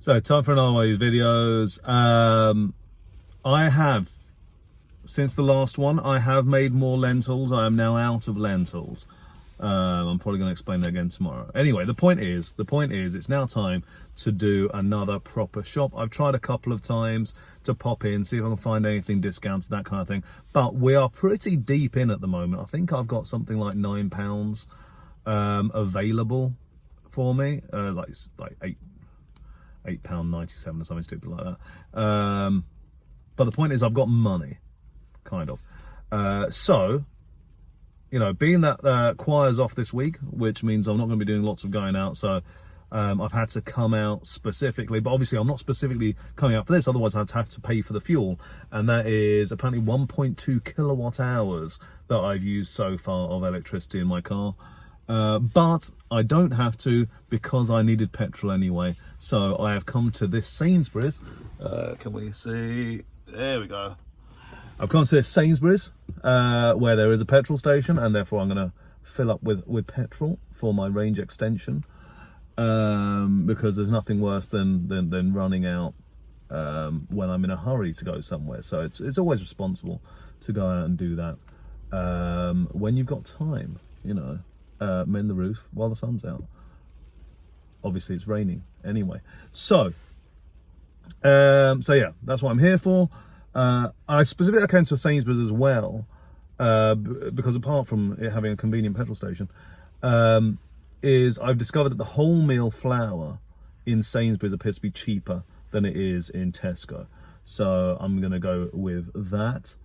So time for another one of these videos. I have, since the last one, I have made more lentils. I am now out of lentils. I'm probably going to explain that again tomorrow. Anyway, the point is, it's now time to do another proper shop. I've tried a couple of times to pop in, see if I can find anything discounted, that kind of thing. But we are pretty deep in at the moment. I think I've got something like £9 available for me, like £8.97 or something stupid like that. But the point is, I've got money, kind of. So, you know, being that choir's off this week, which means I'm not going to be doing lots of going out, so I've had to come out specifically. But obviously, I'm not specifically coming out for this, otherwise I'd have to pay for the fuel. And that is apparently 1.2 kilowatt hours that I've used so far of electricity in my car. But I don't have to, because I needed petrol anyway. So I have come to this Sainsbury's. Can we see? There we go. I've come to this Sainsbury's where there is a petrol station, and therefore I'm going to fill up with petrol for my range extension, because there's nothing worse than running out when I'm in a hurry to go somewhere. So it's always responsible to go out and do that when you've got time, you know. Mend the roof while the sun's out. Obviously it's raining anyway. So yeah, that's what I'm here for. I specifically came to a Sainsbury's as well, because apart from it having a convenient petrol station, is I've discovered that the wholemeal flour in Sainsbury's appears to be cheaper than it is in Tesco. So I'm going to go with that.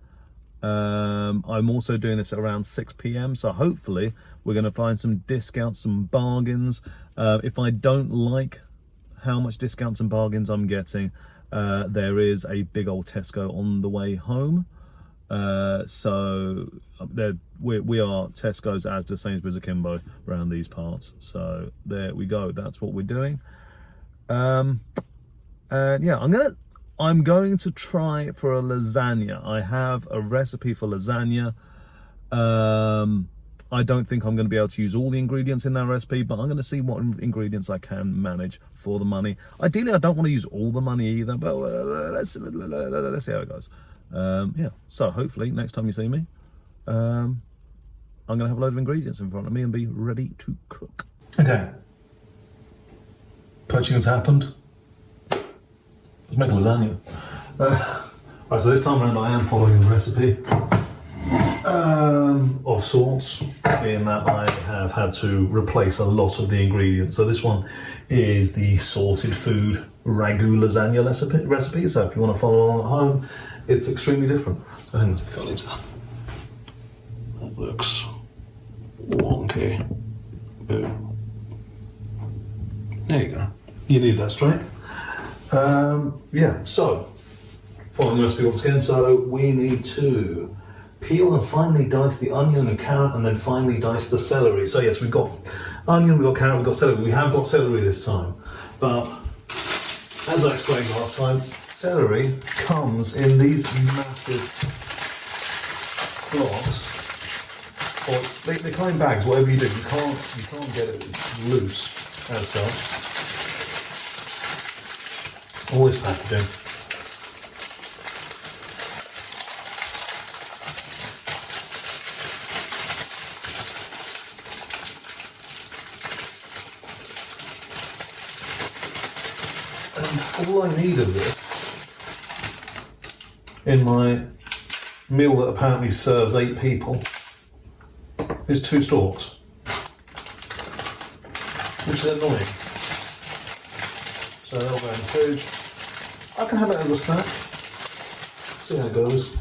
I'm also doing this at around 6 p.m. so hopefully we're going to find some discounts, some bargains. If I don't like how much discounts and bargains I'm getting, there is a big old Tesco on the way home. So we are Tesco's as to Sainsbury's akimbo around these parts. So there we go. That's what we're doing. And yeah, I'm going to try for a lasagna. I have a recipe for lasagna. I don't think I'm going to be able to use all the ingredients in that recipe, but I'm going to see what ingredients I can manage for the money. Ideally, I don't want to use all the money either, but let's see how it goes. Yeah, so hopefully next time you see me, I'm going to have a load of ingredients in front of me and be ready to cook. Okay. Poaching has happened. Let's make a lasagna. Right, so this time around I am following a recipe of sorts, in that I have had to replace a lot of the ingredients. So this one is the sorted food ragu lasagna recipe. So if you want to follow along at home, it's extremely different. So hang on, take a look at that. That looks wonky. Boom. There you go. You need that straight. Yeah, so following the recipe once again, so we need to peel and finely dice the onion and carrot, and then finely dice the celery. So yes, we've got onion, we've got carrot, we've got celery. We have got celery this time, but as I explained last time, celery comes in these massive blocks, or they come in bags. Whatever you do, you can't get it loose as such. All this packaging. And all I need of this in my meal that apparently serves 8 people is 2 stalks, which is annoying. So they'll go in the fridge. I can have it as a snack. See how it goes.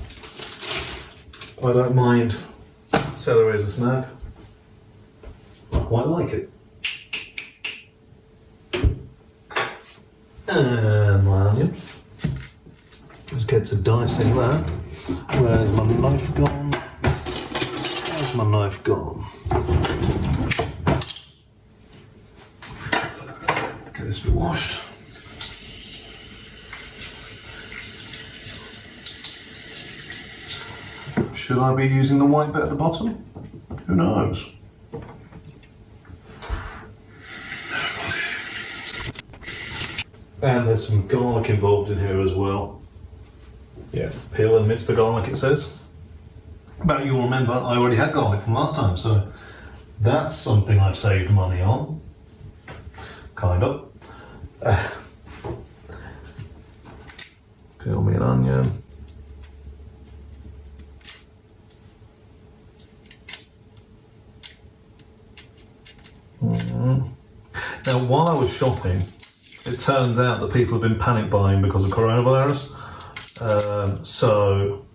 I don't mind celery as a snack. I quite like it. And my onion. Let's get to dicing that. Where's my knife gone? Where's my knife gone? Get this bit washed. Should I be using the white bit at the bottom? Who knows? And there's some garlic involved in here as well. Yeah, peel and mince the garlic, it says. But you'll remember I already had garlic from last time, so that's something I've saved money on. Kind of. Peel me an onion. Now, while I was shopping, it turns out that people have been panic buying because of coronavirus. So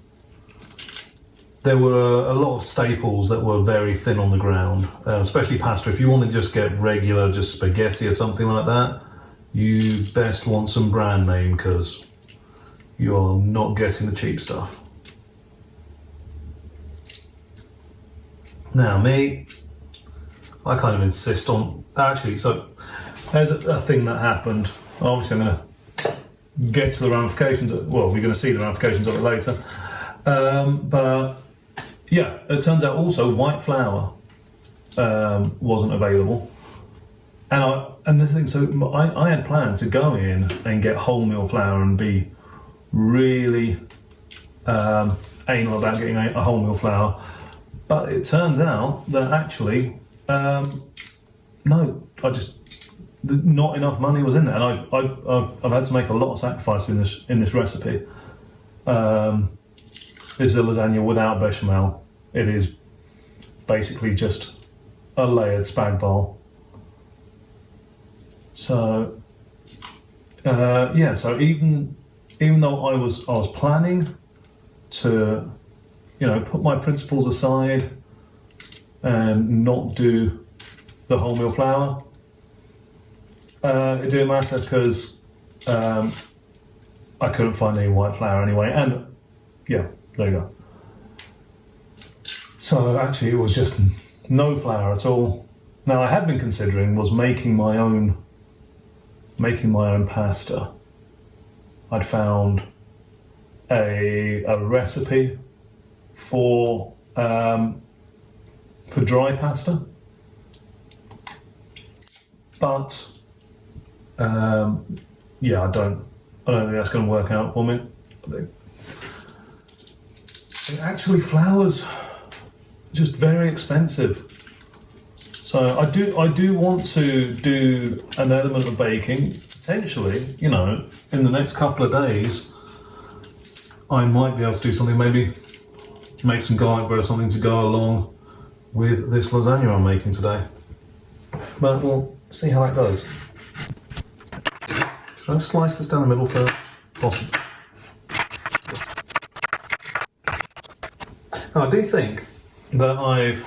there were a lot of staples that were very thin on the ground, especially pasta. If you want to just get regular, just spaghetti or something like that, you best want some brand name because you are not getting the cheap stuff. Now me, I kind of insist on, actually, so there's a thing that happened. Obviously I'm going to get to the ramifications, well, we're going to see the ramifications of it later. But yeah, it turns out also white flour wasn't available. And this thing, so I had planned to go in and get wholemeal flour and be really anal about getting a wholemeal flour. But it turns out that actually, no, not enough money was in there, and I've had to make a lot of sacrifice in this recipe. This is a lasagna without bechamel. It is basically just a layered spag bowl. So yeah, so even though I was planning to, you know, put my principles aside and not do the wholemeal flour, it didn't matter because I couldn't find any white flour anyway, and yeah, there you go. So actually it was just no flour at all. Now I had been considering was making my own pasta. I'd found a recipe for dry pasta, but yeah, I don't think that's going to work out for me. Actually, flour's just very expensive. So I do want to do an element of baking. Potentially, you know, in the next couple of days, I might be able to do something, maybe make some garlic bread or something to go along with this lasagna I'm making today. But we'll see how that goes. Should I slice this down the middle first? Possibly. Now, I do think that I've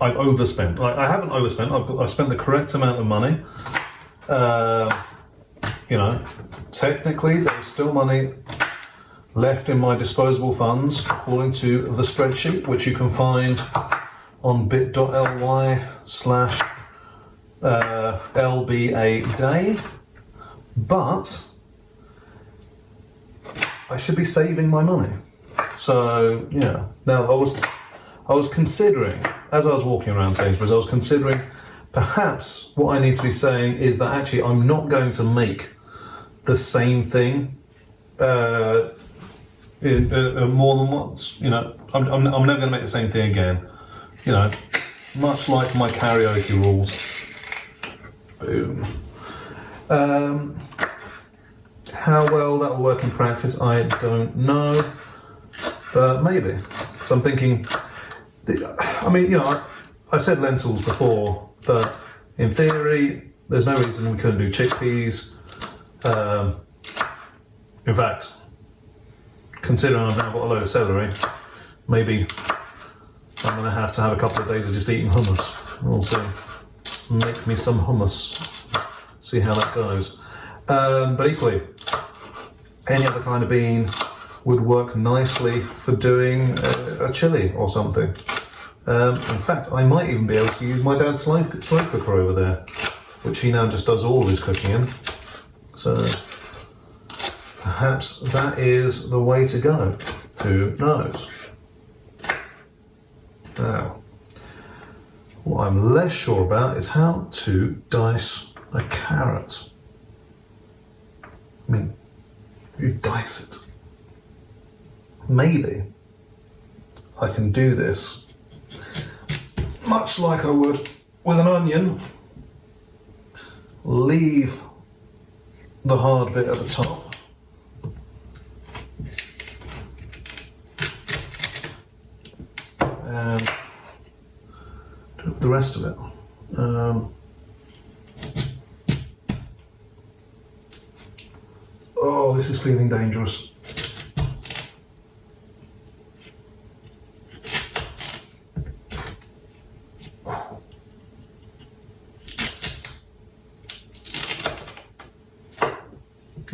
overspent. I haven't overspent. I've spent the correct amount of money. You know, technically there's still money left in my disposable funds, according to the spreadsheet, which you can find on bit.ly/LBA-day. But I should be saving my money. So yeah. Now I was considering, as I was walking around Sainsbury's, I was considering perhaps what I need to be saying is that actually I'm not going to make the same thing more than once. You know, I'm never going to make the same thing again. You know, much like my karaoke rules. Boom. How well that will work in practice, I don't know, but maybe. So I'm thinking, I mean, you know, I said lentils before, but in theory, there's no reason we couldn't do chickpeas. In fact, considering I've now got a load of celery, maybe I'm going to have a couple of days of just eating hummus. We'll see. Make me some hummus. See how that goes. But equally, any other kind of bean would work nicely for doing a chili or something. In fact, I might even be able to use my dad's slow cooker over there, which he now just does all of his cooking in. So perhaps that is the way to go. Who knows? Now, what I'm less sure about is how to dice a carrot. mean, you dice it. Maybe I can do this much like I would with an onion. Leave the hard bit at the top. And do the rest of it. Oh, this is feeling dangerous.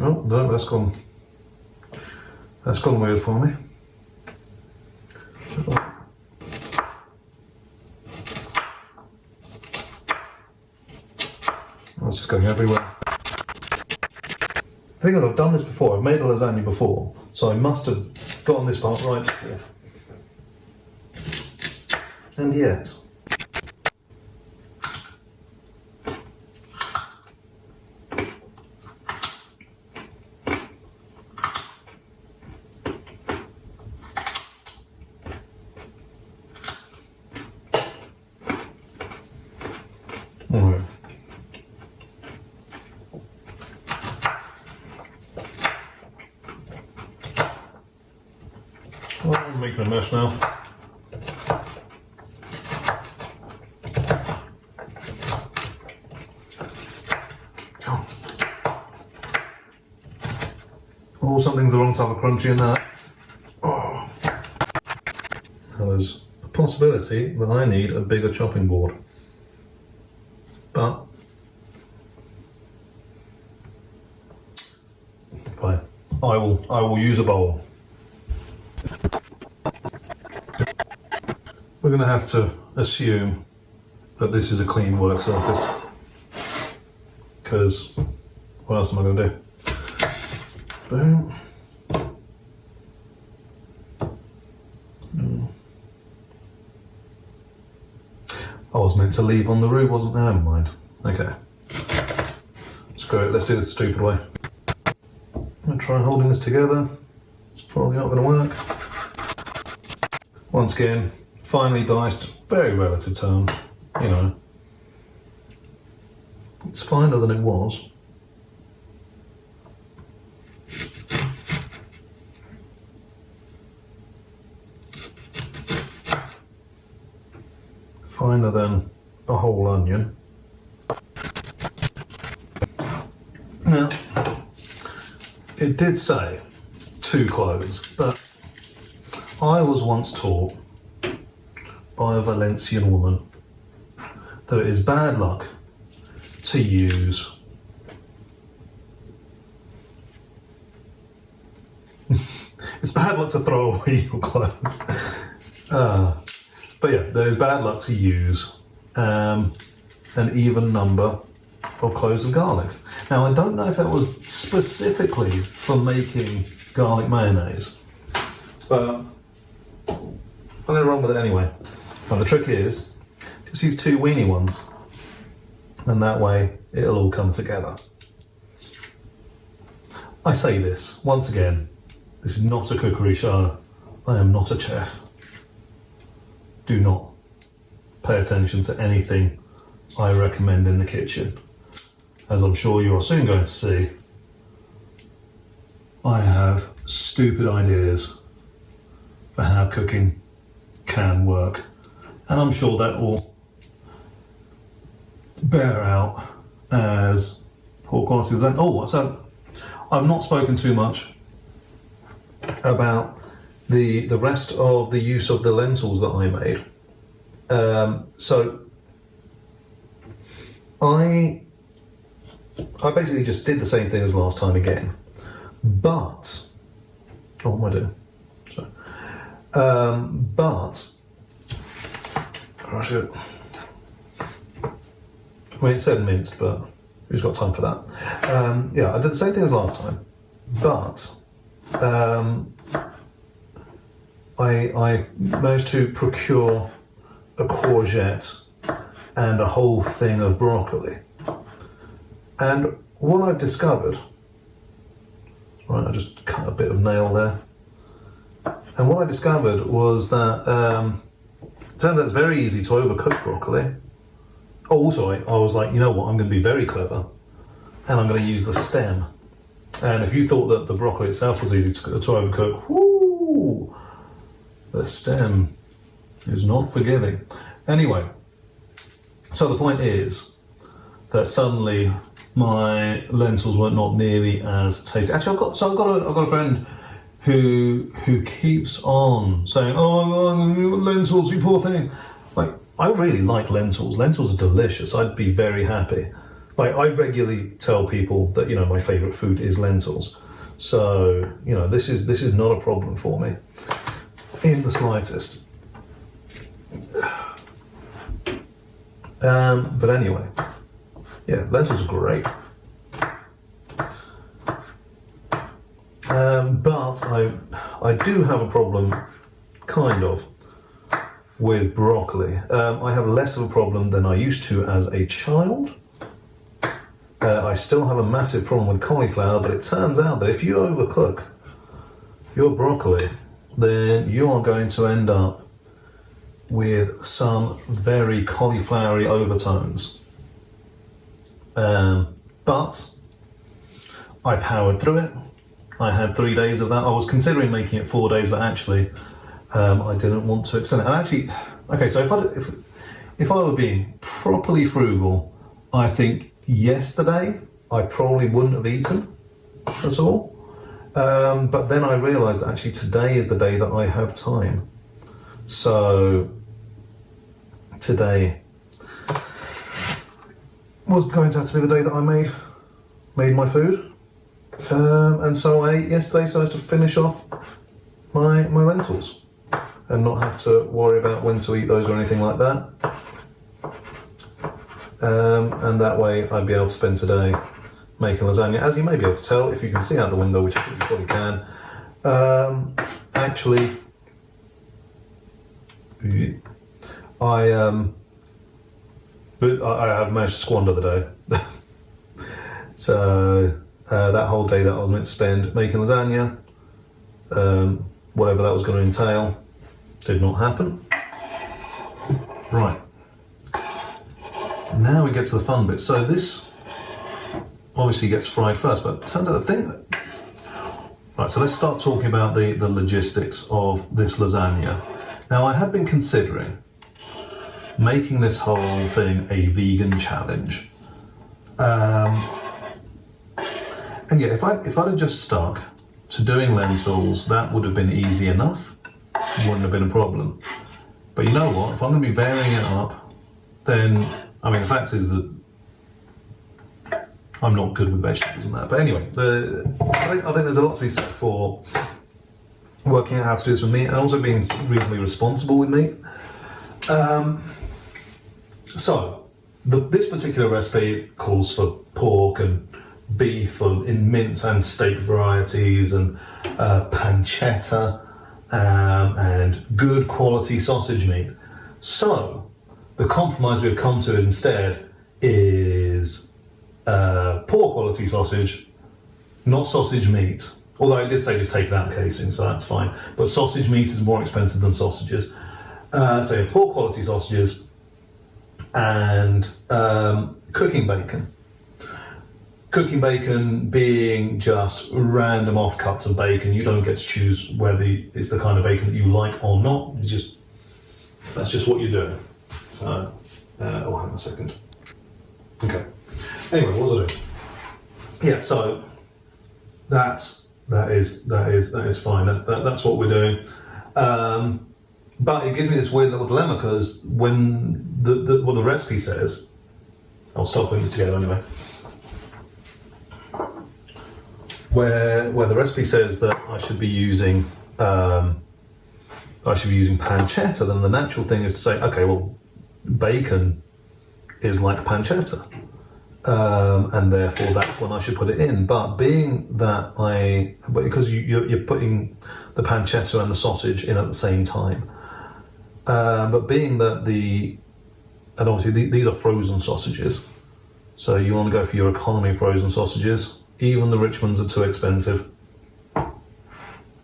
Oh, no, that's gone weird for me. That's just going everywhere. The thing is, I've done this before. I've made a lasagna before, so I must have gotten this part right before. And yet, alright. Oh, I'm making a mess now. Oh, something's the wrong type of crunchy in that. Oh. There's a possibility that I need a bigger chopping board. But fine. I will use a bowl. We're going to have to assume that this is a clean work surface, because what else am I going to do? Boom. I was meant to leave on the roux, wasn't there? Never mind. Okay. Screw it, let's do this the stupid way. I'm going to try holding this together. It's probably not going to work. Once again, finely diced, very relative term, you know. It's finer than it was. Finer than a whole onion. Now, it did say 2 cloves, but I was once taught by a Valencian woman that it is bad luck to use it's bad luck to throw away your clove. But yeah, there is bad luck to use an even number of cloves of garlic. Now, I don't know if that was specifically for making garlic mayonnaise, but I'm going to run with it anyway. Now, the trick is, just use 2 weeny ones, and that way it'll all come together. I say this, once again, this is not a cookery show. I am not a chef. Do not pay attention to anything I recommend in the kitchen. As I'm sure you are soon going to see, I have stupid ideas for how cooking can work. And I'm sure that will bear out as poor quality. Oh, so I've not spoken too much about the rest of the use of the lentils that I made. So I basically just did the same thing as last time again, but what am I doing? Sorry. But I should. I mean, it said minced, but who's got time for that? Yeah, I did the same thing as last time, but I managed to procure a courgette and a whole thing of broccoli. And what I've discovered Right, I just cut a bit of nail there. And what I discovered was that it turns out it's very easy to overcook broccoli. Oh, also, I was like, you know what, I'm going to be very clever, and I'm going to use the stem. And if you thought that the broccoli itself was easy to overcook, whoo, the stem is not forgiving. Anyway, so the point is that suddenly my lentils were not nearly as tasty. Actually, I've got a friend who keeps on saying, "Oh, lentils, you poor thing." Like, I really like lentils. Lentils are delicious. I'd be very happy. Like, I regularly tell people that, you know, my favourite food is lentils. So, you know, this is not a problem for me in the slightest. But anyway, yeah, lentils are great. But I do have a problem, kind of, with broccoli. I have less of a problem than I used to as a child. I still have a massive problem with cauliflower, but it turns out that if you overcook your broccoli, then you are going to end up with some very cauliflowery overtones. But I powered through it. I had 3 days of that. I was considering making it 4 days, but actually I didn't want to extend it. And actually, okay, so if I were being properly frugal, I think yesterday I probably wouldn't have eaten at all. But then I realised that actually today is the day that I have time. So today was going to have to be the day that I made my food. And so I ate yesterday so as to finish off my lentils and not have to worry about when to eat those or anything like that. And that way I'd be able to spend today making lasagna. As you may be able to tell if you can see out the window, which I think you probably can. Actually, I have managed to squander the day. So that whole day that I was meant to spend making lasagna, whatever that was going to entail, did not happen. Right. Now we get to the fun bit. So this obviously gets fried first, but it turns out the thing that... Right, so let's start talking about the logistics of this lasagna. Now, I had been considering making this whole thing a vegan challenge. And yeah, if I'd have just stuck to doing lentils, that would have been easy enough. Wouldn't have been a problem. But you know what? If I'm going to be varying it up, then, I mean, the fact is that I'm not good with vegetables and that. But anyway, I think there's a lot to be said for working out how to do this with meat and also being reasonably responsible with meat. So, this particular recipe calls for pork and beef in mince and steak varieties and pancetta and good quality sausage meat. So, the compromise we've come to instead is poor quality sausage, not sausage meat. Although I did say just take it out of the casing, so that's fine. But sausage meat is more expensive than sausages. So poor quality sausages and cooking bacon. Cooking bacon being just random offcuts of bacon. You don't get to choose whether it's the kind of bacon that you like or not. That's just what you're doing. So, hang on a second. Okay. Anyway, what was I doing? Yeah. So that is fine. That's what we're doing. But it gives me this weird little dilemma because when the recipe says, I'll stop putting this together anyway. Where the recipe says that I should be using pancetta, then the natural thing is to say, okay, well, bacon is like pancetta, and therefore that's when I should put it in. But being that because you're putting the pancetta and the sausage in at the same time, but being that and obviously these are frozen sausages, so you want to go for your economy frozen sausages. Even the rich ones are too expensive.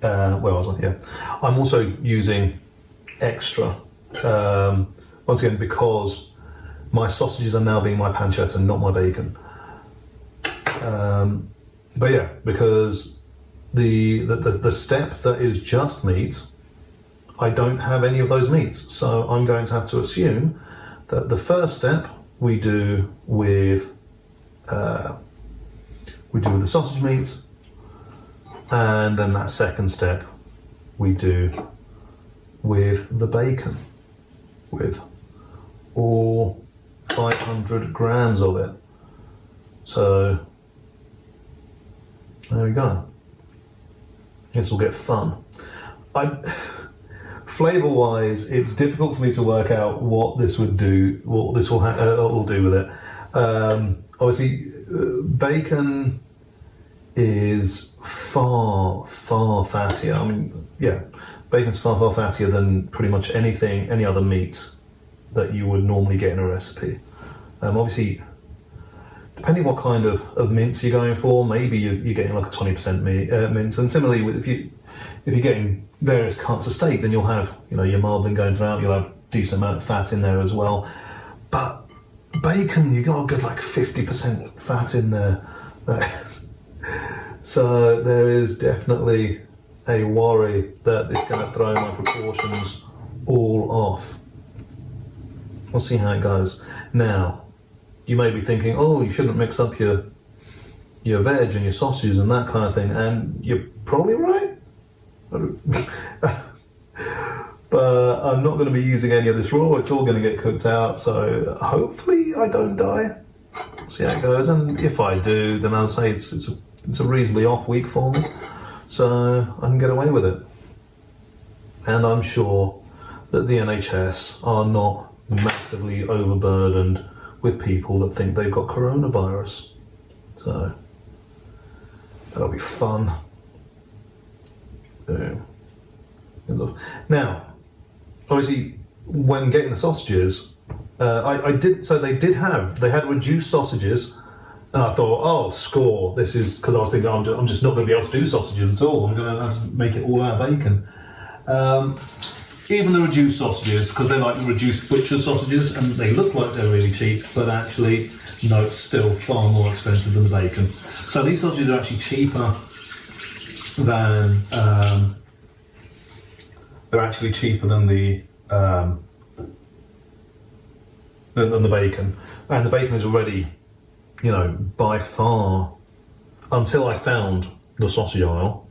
Where was I? Yeah. I'm also using extra, once again, because my sausages are now being my pancetta and not my bacon. But yeah, because the step that is just meat, I don't have any of those meats. So I'm going to have to assume that the first step we do with the sausage meat, and then that second step we do with the bacon, with all 500 grams of it. So there we go. This will get fun. Flavor-wise, it's difficult for me to work out what this would do, what this will do with it. Obviously, bacon is far fattier. I mean, yeah, bacon's far fattier than pretty much any other meat that you would normally get in a recipe. Obviously, depending what kind of mince you're going for, maybe you're getting like a 20% mince. And similarly, if you're getting various cuts of steak, then you'll have your marbling going throughout. You'll have a decent amount of fat in there as well. But bacon, you got a good like 50% fat in there. So there is definitely a worry that it's going to throw my proportions all off. We'll see how it goes. Now, you may be thinking, oh, you shouldn't mix up your veg and your sausages and that kind of thing, and you're probably right. But I'm not going to be using any of this raw. It's all going to get cooked out, so hopefully I don't die. See how it goes, and if I do, then I'll say it's a reasonably off week for me, so I can get away with it. And I'm sure that the NHS are not massively overburdened with people that think they've got coronavirus. So that'll be fun. Now, obviously, when getting the sausages, they had reduced sausages, and I thought, oh, score. This is because I was thinking, I'm just not going to be able to do sausages at all. I'm going to have to make it all out of bacon. Even the reduced sausages, because they're like the reduced butcher sausages, and they look like they're really cheap, but actually, no, it's still far more expensive than the bacon. So these sausages are actually cheaper than than the bacon, and the bacon is already, by far, until I found the sausage aisle,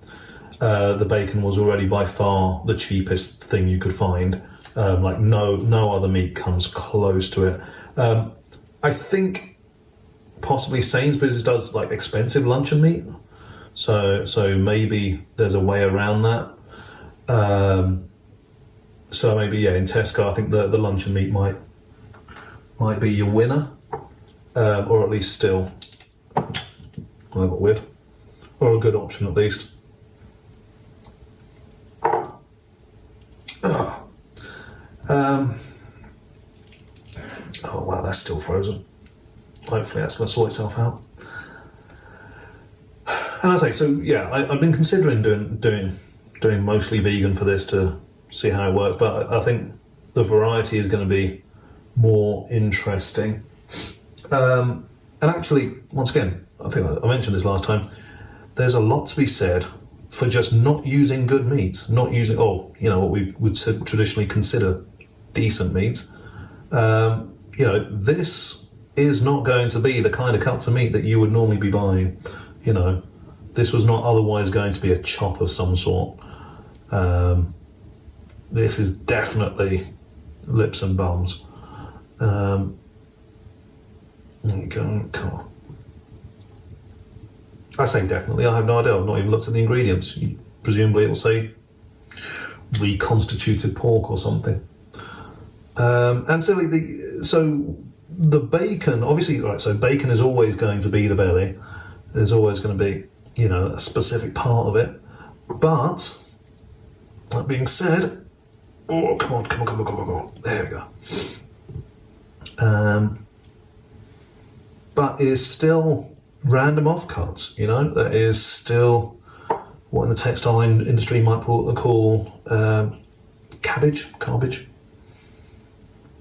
the bacon was already by far the cheapest thing you could find. Like no other meat comes close to it. I think possibly Sainsbury's does like expensive luncheon meat, so maybe there's a way around that. So maybe in Tesco, I think the luncheon meat might be your winner, or at least still a little bit weird, or a good option at least. Oh wow, that's still frozen. Hopefully that's going to sort itself out. And I say, so yeah, I've been considering doing mostly vegan for this to see how it works, but I think the variety is going to be more interesting. And actually, once again, I think I mentioned this last time, there's a lot to be said for just not using good meat, not using, what we would traditionally consider decent meat. This is not going to be the kind of cuts of meat that you would normally be buying. This was not otherwise going to be a chop of some sort. This is definitely lips and bums. There you go, come on. I say definitely, I have no idea, I've not even looked at the ingredients. Presumably it will say reconstituted pork or something. And so the bacon, obviously, right, so bacon is always going to be the belly. There's always going to be, a specific part of it. But, that being said, come on. There we go. But it is still random offcuts, that is still what in the textile industry might call garbage.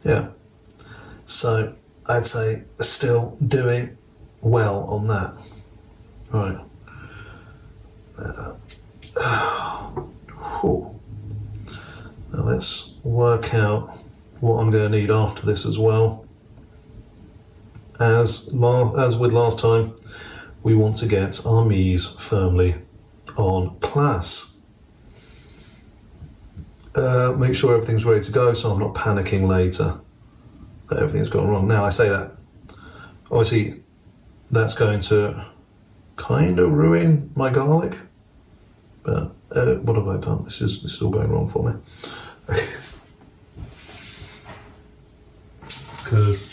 Yeah. So I'd say we're still doing well on that. Right. Now let's work out what I'm going to need after this as well. As with last time, we want to get our mies firmly on place. Make sure everything's ready to go so I'm not panicking later that everything's gone wrong. Now I say that, obviously that's going to kind of ruin my garlic, but what have I done? This is all going wrong for me. Because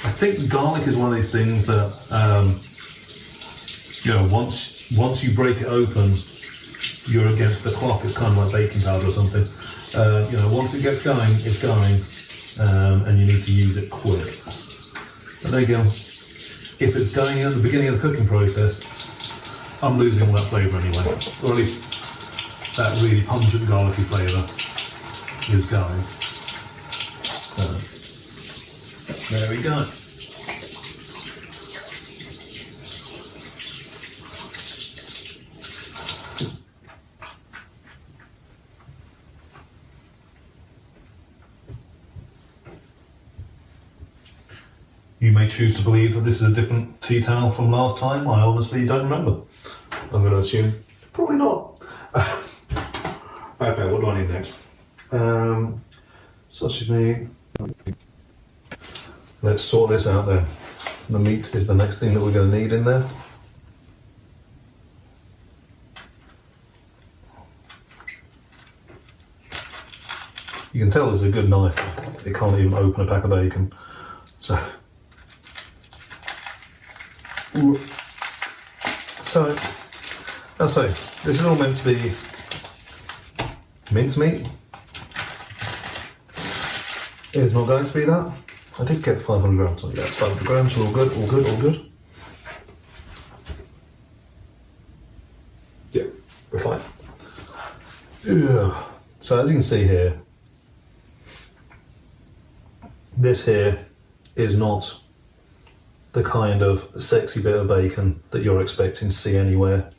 I think garlic is one of these things that once you break it open, you're against the clock. It's kind of like baking powder or something. Once it gets going, it's going, and you need to use it quick. But there you go. If it's going in at the beginning of the cooking process, I'm losing all that flavour anyway. Or at least that really pungent garlicky flavour is going. So, there we go. You may choose to believe that this is a different tea towel from last time. I honestly don't remember. I'm going to assume probably not. Okay, what do I need next? Sausage meat. Let's sort this out then. The meat is the next thing that we're going to need in there. You can tell this is a good knife. It can't even open a pack of bacon. So I'll say, this is all meant to be mincemeat. It's not going to be that. I did get 500 grams. So yeah, it's 500 grams, all good, all good, all good. Yeah, we're fine. Yeah. So as you can see here, this here is not the kind of sexy bit of bacon that you're expecting to see anywhere.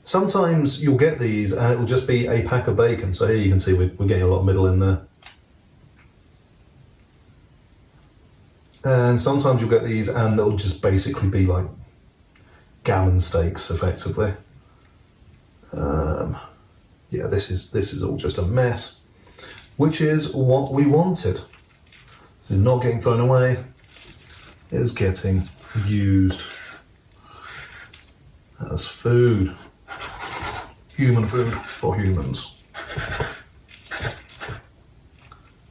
Sometimes you'll get these and it will just be a pack of bacon. So here you can see we're getting a lot of middle in there. And sometimes you'll get these and they'll just basically be like gammon steaks, effectively. Yeah, this is all just a mess, which is what we wanted. It's not getting thrown away, it's getting used as food. Human food for humans.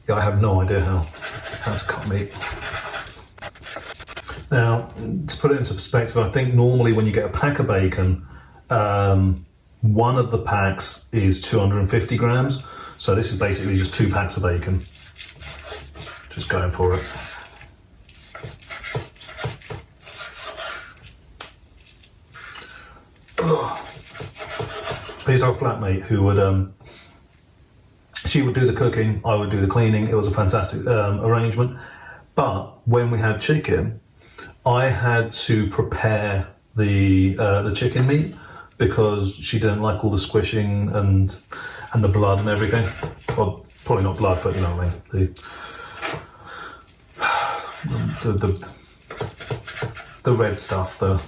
Yeah, I have no idea how to cut meat. Now, to put it into perspective, I think normally when you get a pack of bacon, one of the packs is 250 grams. So this is basically just 2 packs of bacon. Just going for it. I used to have a flatmate who would, she would do the cooking, I would do the cleaning. It was a fantastic arrangement. But when we had chicken, I had to prepare the chicken meat because she didn't like all the squishing and the blood and everything. Well, probably not blood, but you know what I mean. The red stuff, the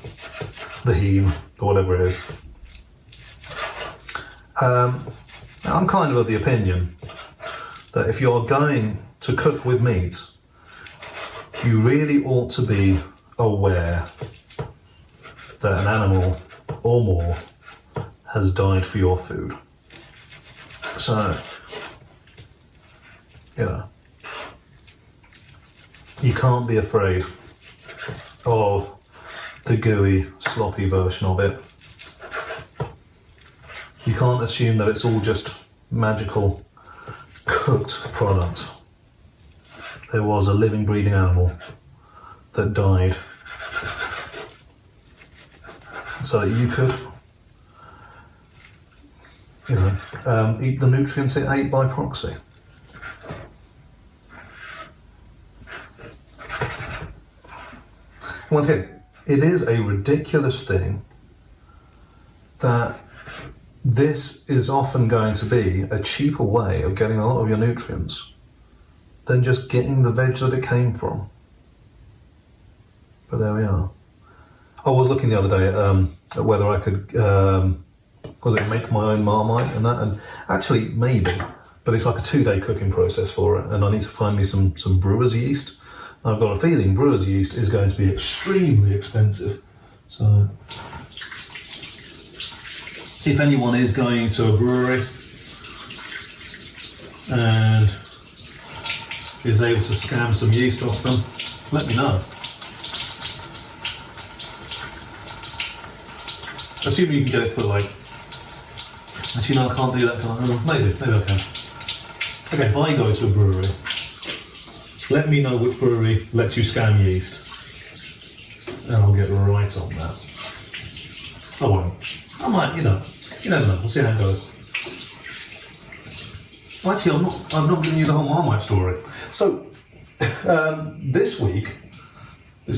heme, or whatever it is. I'm kind of the opinion that if you're going to cook with meat, you really ought to be aware that an animal or more has died for your food. So, you can't be afraid of the gooey, sloppy version of it. You can't assume that it's all just magical cooked product. There was a living, breathing animal that died so that you could, eat the nutrients it ate by proxy. Once again, it is a ridiculous thing that this is often going to be a cheaper way of getting a lot of your nutrients than just getting the veg that it came from. But there we are. I was looking the other day at whether I could make my own Marmite and that, and actually maybe, but it's like a 2-day cooking process for it, and I need to find me some brewer's yeast. I've got a feeling brewer's yeast is going to be extremely expensive. So if anyone is going to a brewery and is able to scam some yeast off them, let me know. Assuming you can get it for actually no, I can't do that, can I? Maybe I can. Okay, if I go to a brewery, let me know which brewery lets you scam yeast, and I'll get right on that. I won't. I might, you never know. We'll see how it goes. Well, actually, I'm not giving you the whole Marmite story. So, this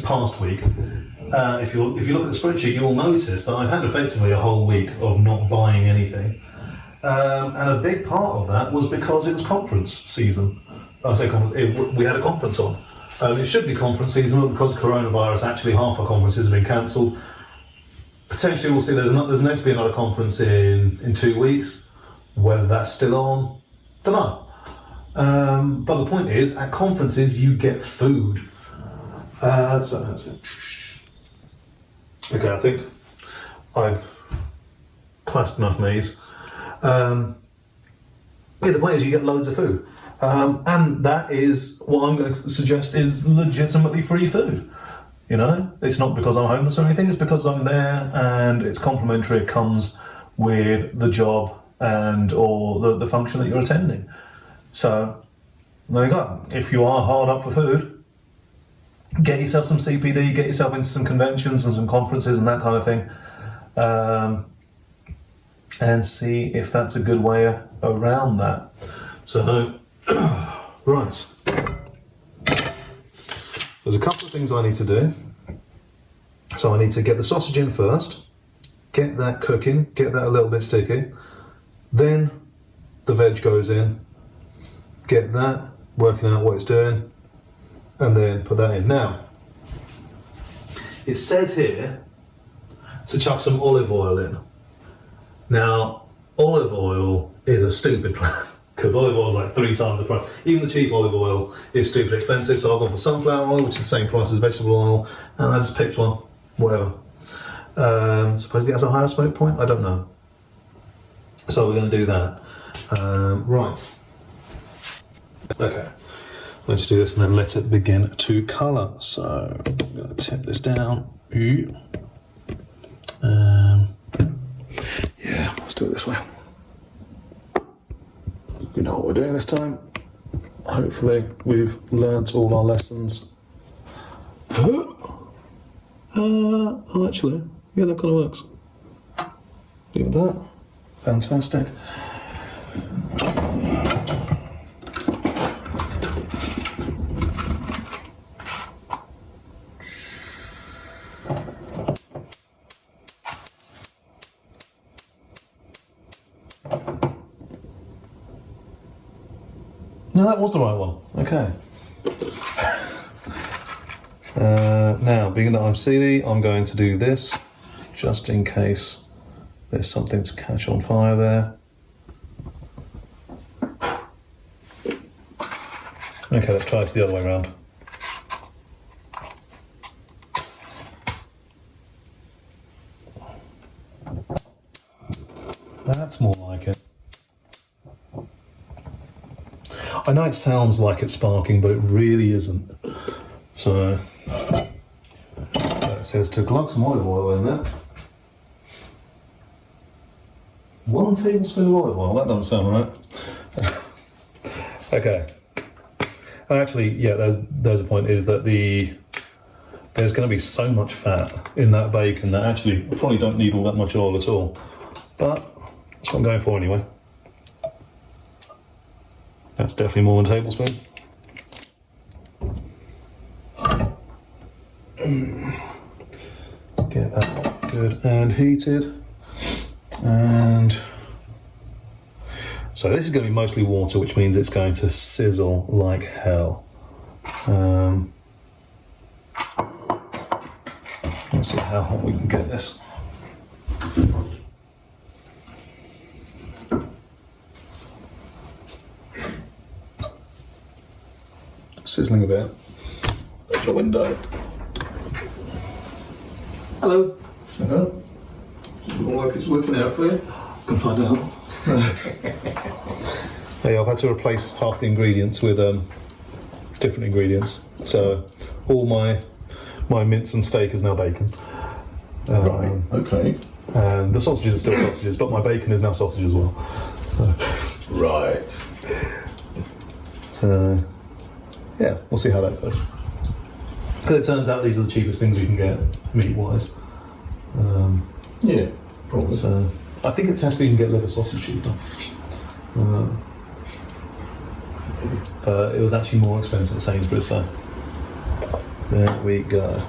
past week, if you look at the spreadsheet, you will notice that I've had effectively a whole week of not buying anything. And a big part of that was because it was conference season. I say conference, we had a conference on. It should be conference season, but because of coronavirus, actually half our conferences have been cancelled. Potentially we'll see there's meant to be another conference in 2 weeks. Whether that's still on, don't know. But the point is, at conferences you get food. So that's it. Okay, I think I've clasped enough maize. The point is you get loads of food. And that is what I'm going to suggest is legitimately free food. It's not because I'm homeless or anything, it's because I'm there and it's complimentary, it comes with the job or the function that you're attending. So, there you go. If you are hard up for food, get yourself some CPD, get yourself into some conventions and some conferences and that kind of thing, and see if that's a good way around that. So, right. There's a couple of things I need to do. So I need to get the sausage in first, get that cooking, get that a little bit sticky, then the veg goes in, get that, working out what it's doing, and then put that in. Now, it says here to chuck some olive oil in. Now, olive oil is a stupid plan, because olive oil is like 3 times the price. Even the cheap olive oil is stupid expensive, so I've gone for sunflower oil, which is the same price as vegetable oil, and I just picked one, whatever. Supposedly it has a higher smoke point, I don't know. So we're going to do that. Right. Okay. Let's do this and then let it begin to colour. So I'm going to tip this down. Yeah, let's do it this way. You know what we're doing this time. Hopefully we've learnt all our lessons. Oh, actually, yeah, that kind of works. Look at that. Fantastic. No, that was the right one. Okay. Now, being that I'm seedy, I'm going to do this, just in case there's something to catch on fire there. Okay, let's try this the other way around. That's more like it. I know it sounds like it's sparking, but it really isn't. So, it says to glug some olive oil in there. 1 tablespoon of olive oil, that doesn't sound right. Okay. And actually, yeah, there's a point, is that the there's going to be so much fat in that bacon that actually I probably don't need all that much oil at all. But that's what I'm going for anyway. That's definitely more than a tablespoon. Get that good and heated. And so this is going to be mostly water, which means it's going to sizzle like hell. Let's see how hot we can get this. Sizzling a bit. Open the window. Hello. Hello. Looking like it's working out for you. Can find out. Hey, I've had to replace half the ingredients with different ingredients. So all my mince and steak is now bacon. Right. Okay. And the sausages are still sausages, but my bacon is now sausage as well. Right. Yeah, we'll see how that goes. Because it turns out these are the cheapest things you can get meat-wise. Yeah, probably. So I think it's actually you can get liver sausage cheaper. But it was actually more expensive at Sainsbury's, so there we go.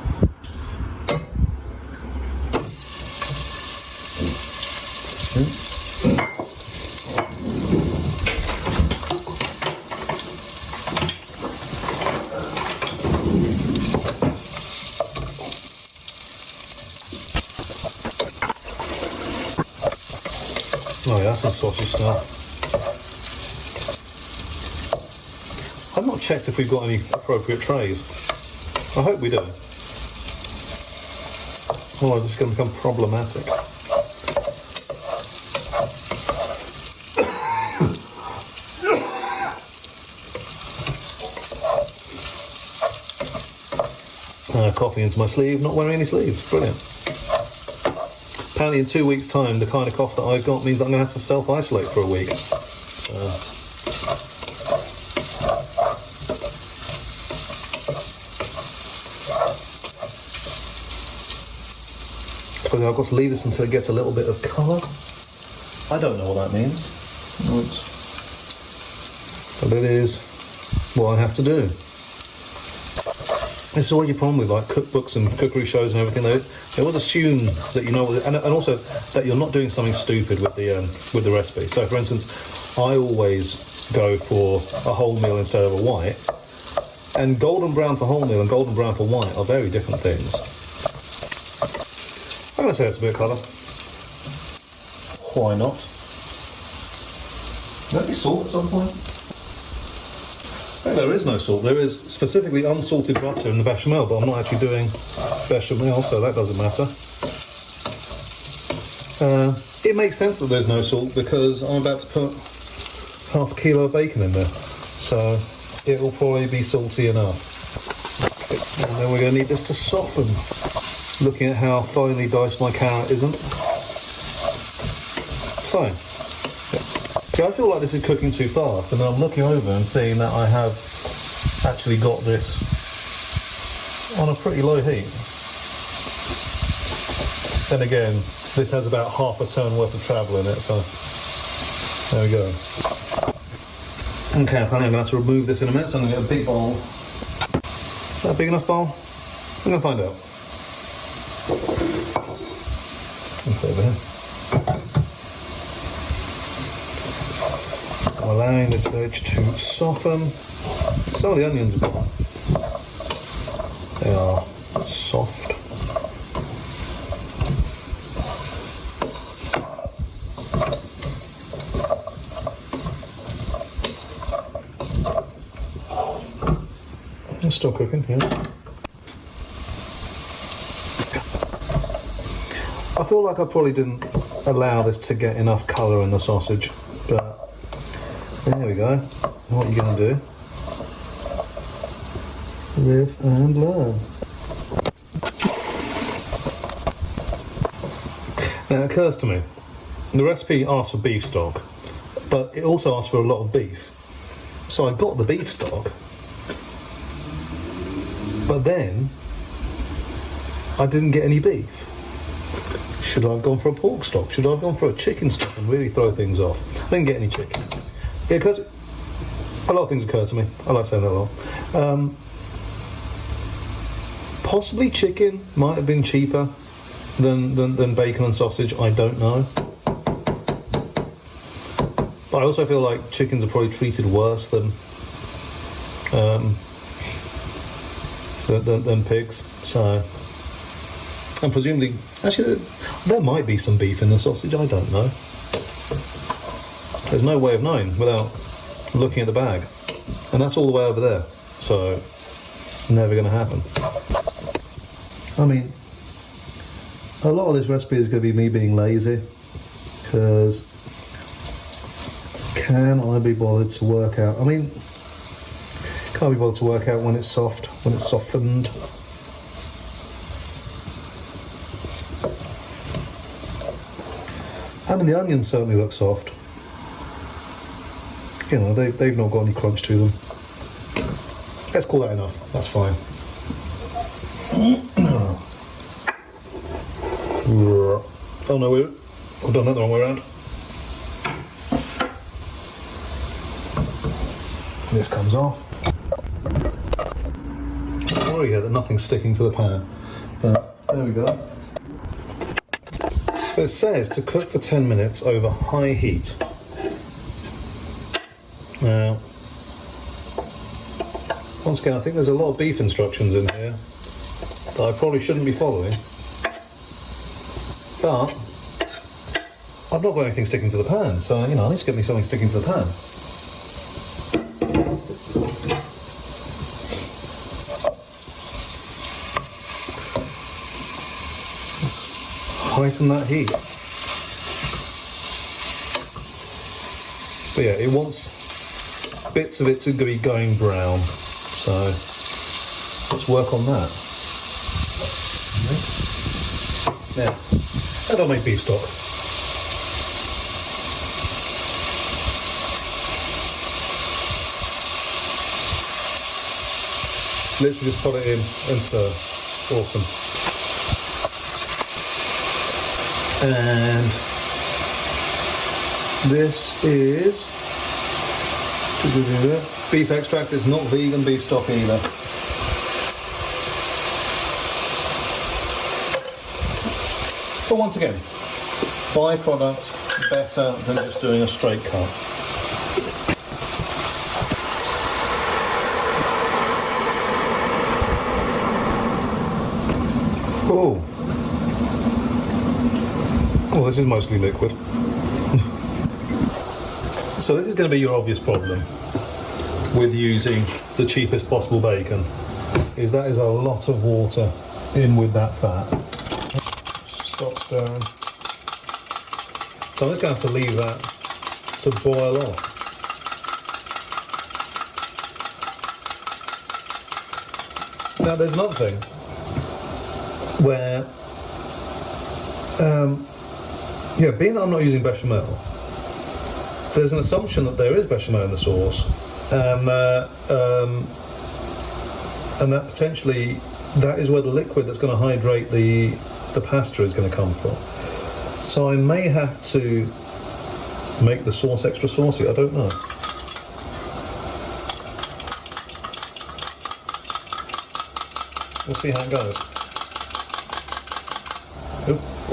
Oh yeah, that's some sausage smell. I've not checked if we've got any appropriate trays. I hope we do. Otherwise this is going to become problematic. Coffee into my sleeve, not wearing any sleeves. Brilliant. Apparently in 2 weeks' time, the kind of cough that I've got means that I'm going to have to self-isolate for a week. So I've got to leave this until it gets a little bit of colour. I don't know what that means. But it is what I have to do. It's always your problem with like cookbooks and cookery shows and everything. They always assume that you know, and also that you're not doing something stupid with the recipe. So, for instance, I always go for a wholemeal instead of a white, and golden brown for wholemeal and golden brown for white are very different things. I'm going to say it's a bit of colour. Why not? Maybe salt at some point. There is no salt. There is specifically unsalted butter in the bechamel, but I'm not actually doing bechamel, so that doesn't matter. It makes sense that there's no salt because I'm about to put half a kilo of bacon in there, so it will probably be salty enough. And then we're going to need this to soften. Looking at how finely diced my carrot isn't. It's fine. See, I feel like this is cooking too fast, and then I'm looking over and seeing that I have actually got this on a pretty low heat. Then again, this has about half a turn worth of travel in it, so there we go. Okay, apparently I'm going to have to remove this in a minute, so I'm going to get a big bowl. Is that a big enough bowl? I'm going to find out. Put it over here. Allowing this veg to soften. Some of the onions are gone. They are soft. It's still cooking, yeah. I feel like I probably didn't allow this to get enough colour in the sausage, but there we go. What are you going to do? Live and learn. Now it occurs to me, the recipe asks for beef stock, but it also asks for a lot of beef. So I got the beef stock, but then I didn't get any beef. Should I have gone for a pork stock? Should I have gone for a chicken stock and really throw things off? I didn't get any chicken. Yeah, because a lot of things occur to me. I like saying that a lot. Possibly chicken might have been cheaper than bacon and sausage. I don't know. But I also feel like chickens are probably treated worse than pigs. So, and presumably, actually, there might be some beef in the sausage. I don't know. There's no way of knowing without looking at the bag, and that's all the way over there. So, never going to happen. I mean, a lot of this recipe is going to be me being lazy, because can I be bothered to work out? I mean, can I be bothered to work out when it's soft, when it's softened? I mean, the onions certainly look soft. You know, they've not got any crunch to them. Let's call that enough. That's fine. Oh no, we've done that the wrong way around. This comes off. I worry here that nothing's sticking to the pan, but there we go. So it says to cook for 10 minutes over high heat. Now, once again, I think there's a lot of beef instructions in here that I probably shouldn't be following, but I've not got anything sticking to the pan, so, you know, I need to get me something sticking to the pan. Let's heighten that heat. But yeah, it wants bits of it to be going brown, so let's work on that. Now, how do I make beef stock? Literally just put it in and stir. Awesome. And this is beef extract. It's not vegan beef stock either. But once again, byproduct better than just doing a straight cut. Oh. Well, this is mostly liquid. So this is going to be your obvious problem with using the cheapest possible bacon, is that is a lot of water in with that fat. Stop stirring. So I'm just going to have to leave that to boil off. Now there's another thing where, being that I'm not using bechamel, there's an assumption that there is bechamel in the sauce, and that potentially that is where the liquid that's going to hydrate the pasta is going to come from. So I may have to make the sauce extra saucy. I don't know. We'll see how it goes.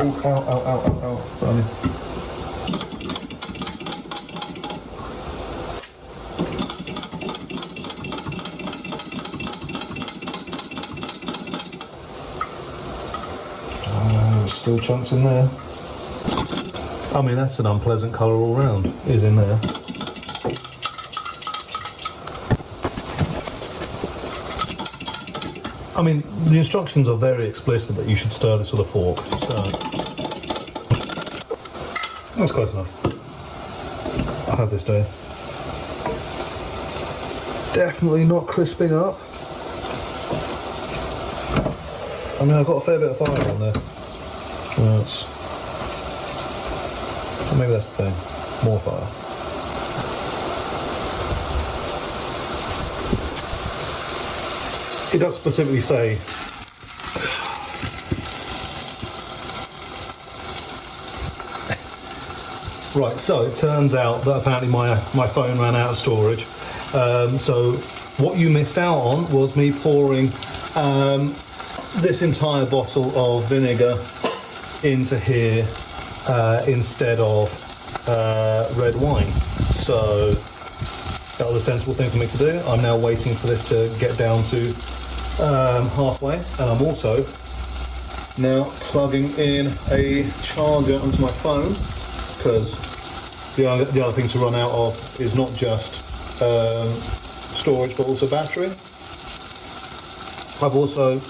Oh, ow, running. Still chunks in there. I mean, that's an unpleasant colour all round, is in there. I mean, the instructions are very explicit that you should stir this with a fork, so that's close enough. I'll have this down. Definitely not crisping up. I mean, I've got a fair bit of fire on there. Maybe that's the thing. More fire. It does specifically say Right, so it turns out that apparently my phone ran out of storage. So what you missed out on was me pouring this entire bottle of vinegar into here instead of red wine. So that was a sensible thing for me to do. I'm now waiting for this to get down to halfway, and I'm also now plugging in a charger onto my phone, because the other thing to run out of is not just storage but also battery. I've also,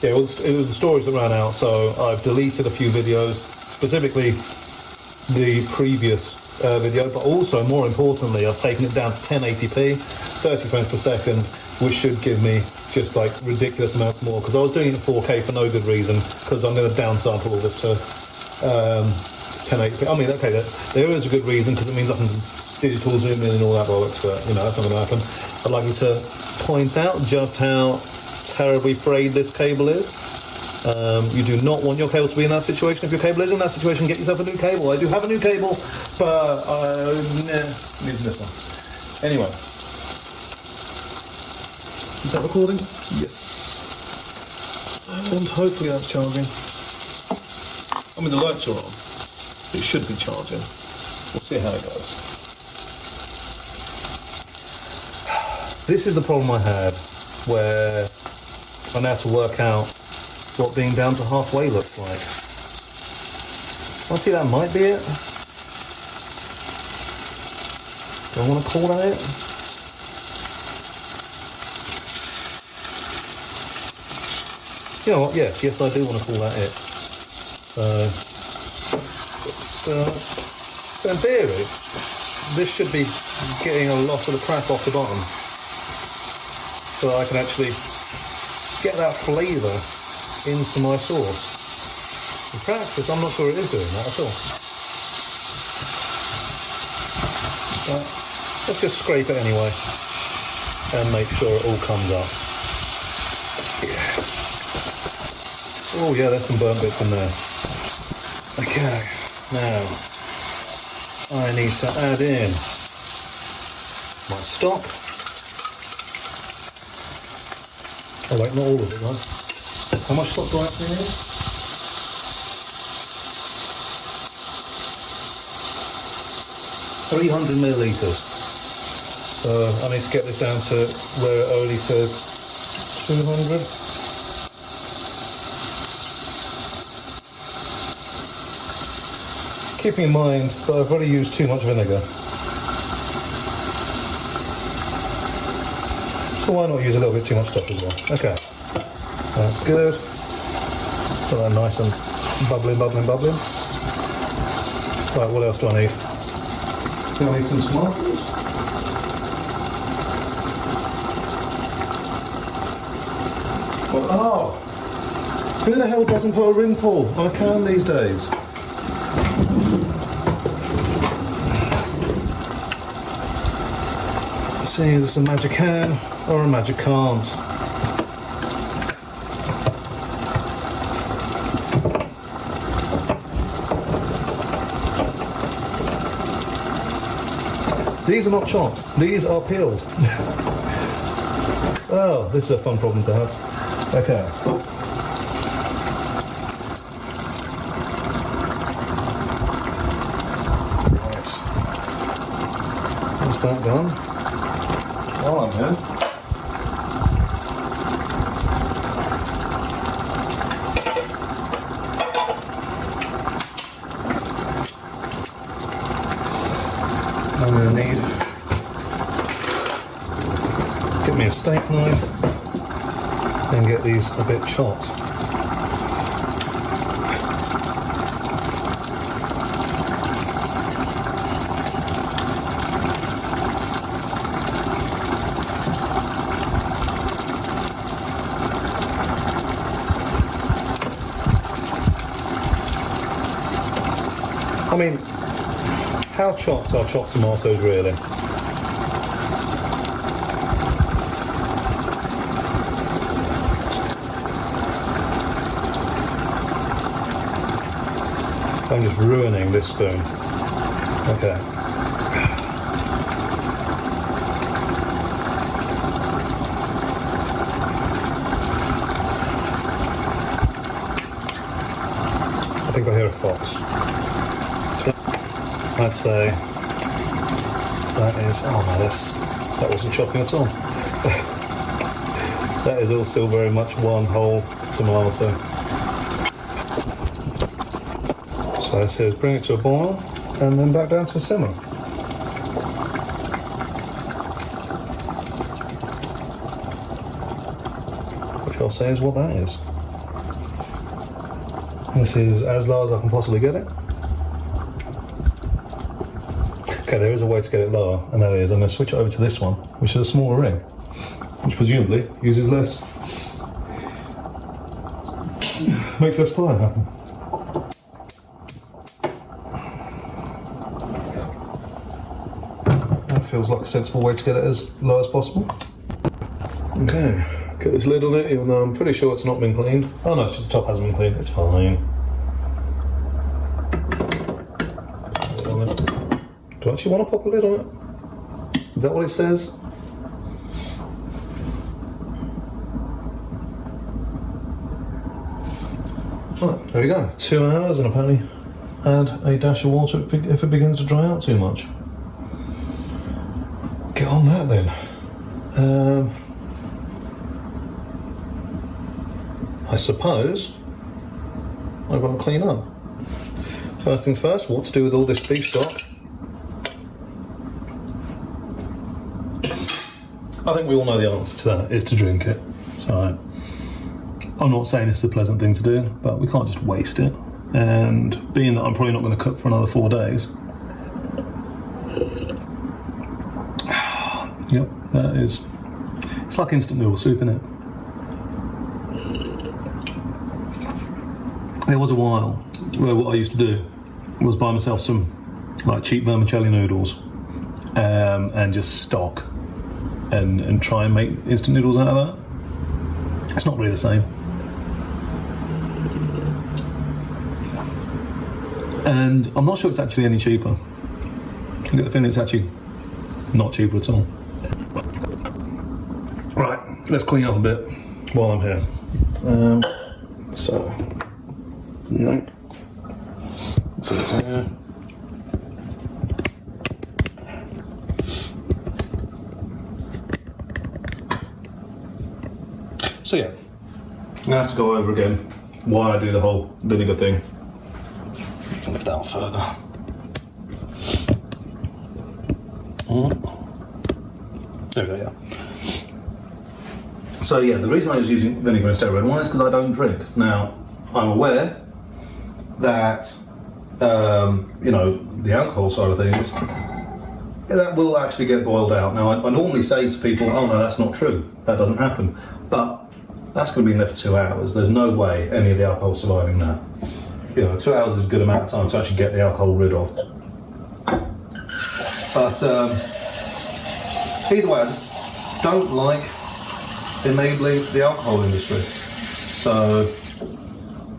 it was the storage that ran out, so I've deleted a few videos, specifically the previous video, but also more importantly I've taken it down to 1080p, 30 frames per second, which should give me just like ridiculous amounts more, because I was doing it in 4K for no good reason, because I'm going to downsample all this to 1080p. I mean, okay, there is a good reason, because it means I can digital zoom in and all that bollocks, but you know, that's not going to happen. I'd like you to point out just how terribly frayed this cable is. You do not want your cable to be in that situation. If your cable is in that situation, get yourself a new cable. I do have a new cable, but need this one. Anyway. Is that recording? Yes. And hopefully that's charging. I mean, the lights are on. It should be charging. We'll see how it goes. This is the problem I had, where I now have to work out what being down to halfway looks like. I see that might be it. Do I want to call that it? You know what? Yes, I do want to call that it. So in theory, this should be getting a lot of the crap off the bottom, so I can actually get that flavour into my sauce. In practice, I'm not sure it is doing that at all. But let's just scrape it anyway and make sure it all comes up. Yeah. Oh yeah, there's some burnt bits in there. Okay, now I need to add in my stock. Oh wait, not all of it, right? How much stock do I actually need? .300 millilitres. So I need to get this down to where it only says 200. Keeping in mind that I've already used too much vinegar. So why not use a little bit too much stock as well? Okay, that's good. Got that nice and bubbling. Right, what else do I need? Do I need some tomatoes? Oh! Who the hell doesn't put a ring pull on a can these days? See, is this a magic can or a magic can't? These are not chopped, these are peeled. Oh, this is a fun problem to have. Okay. Right. That's that done. While I'm here, I'm going to need, get me a steak knife and get these a bit chopped. I mean, how chopped are chopped tomatoes really? I'm just ruining this spoon. Okay. I think I hear a fox. I'd say that is, oh no, that wasn't chopping at all. That is all still very much one whole tomato. So it says bring it to a boil and then back down to a simmer. Which I'll say is what that is. This is as low as I can possibly get it. Okay, there is a way to get it lower, and that is I'm going to switch it over to this one, which is a smaller ring, which presumably uses less. Makes less fire happen. That feels like a sensible way to get it as low as possible. Okay, get this lid on it, even though I'm pretty sure it's not been cleaned. Oh no, it's just the top hasn't been cleaned, it's fine. Do I actually want to pop a lid on it? Is that what it says? Right, there we go. 2 hours, and apparently add a dash of water if it begins to dry out too much. Get on that then. I suppose I've got to clean up. First things first, what to do with all this beef stock? I think we all know the answer to that is to drink it. So I'm not saying this is a pleasant thing to do, but we can't just waste it. And being that I'm probably not going to cook for another 4 days. Yep, that is. It's like instant noodle soup, isn't it? There was a while where what I used to do was buy myself some like cheap vermicelli noodles and just stock and try and make instant noodles out of that. It's not really the same. And I'm not sure it's actually any cheaper. I get the feeling it's actually not cheaper at all. Right, let's clean up a bit while I'm here. No. So it's here. So yeah, I'm gonna have to go over again why I do the whole vinegar thing. Lift that further. There we go, yeah. So yeah, the reason I was using vinegar instead of red wine is because I don't drink. Now, I'm aware that, you know, the alcohol side of things, that will actually get boiled out. Now, I normally say to people, oh no, that's not true. That doesn't happen. But that's going to be in there for 2 hours. There's no way any of the alcohol surviving that. You know, 2 hours is a good amount of time to actually get the alcohol rid of. But either way, I just don't like enabling the alcohol industry. So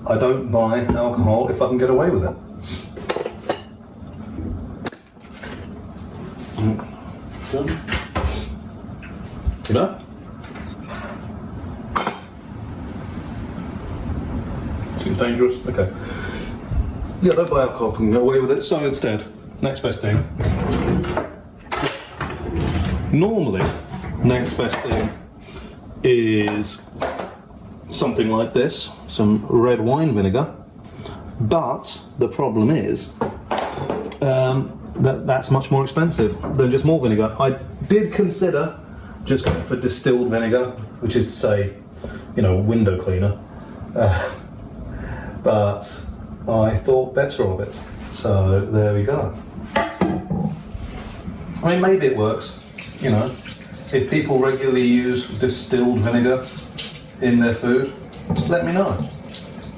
I don't buy alcohol if I can get away with it. You know? Seems dangerous. Okay. Yeah, don't buy alcohol if I can get away with it. So instead, next best thing. Normally, next best thing is something like this, some red wine vinegar. But the problem is that's much more expensive than just malt vinegar. I did consider just going for distilled vinegar, which is to say, you know, window cleaner. But I thought better of it. So there we go. I mean, maybe it works, you know. If people regularly use distilled vinegar in their food, let me know.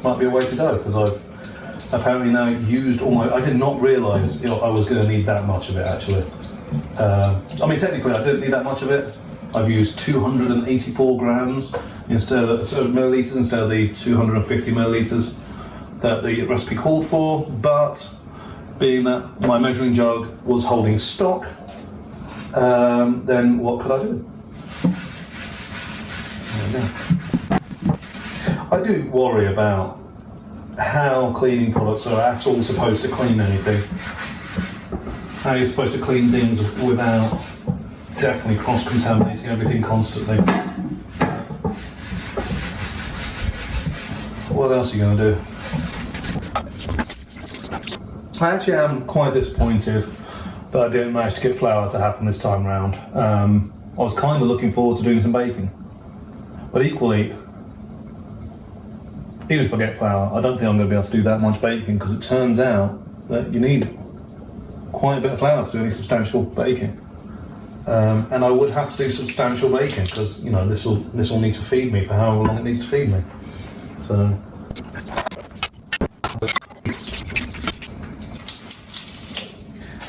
Might be a way to go, because I've apparently now used all my... I did not realise, you know, I was going to need that much of it, actually. I mean, technically, I didn't need that much of it. I've used 284 grams instead of millilitres instead of the 250 millilitres that the recipe called for, but being that my measuring jug was holding stock, then what could I do? I do worry about how cleaning products are at all supposed to clean anything. How you're supposed to clean things without definitely cross-contaminating everything constantly. What else are you going to do? I actually am quite disappointed that I didn't manage to get flour to happen this time round. I was kind of looking forward to doing some baking. But equally, even if I get flour, I don't think I'm going to be able to do that much baking, because it turns out that you need quite a bit of flour to do any substantial baking. And I would have to do substantial baking, because this will need to feed me for however long it needs to feed me. So.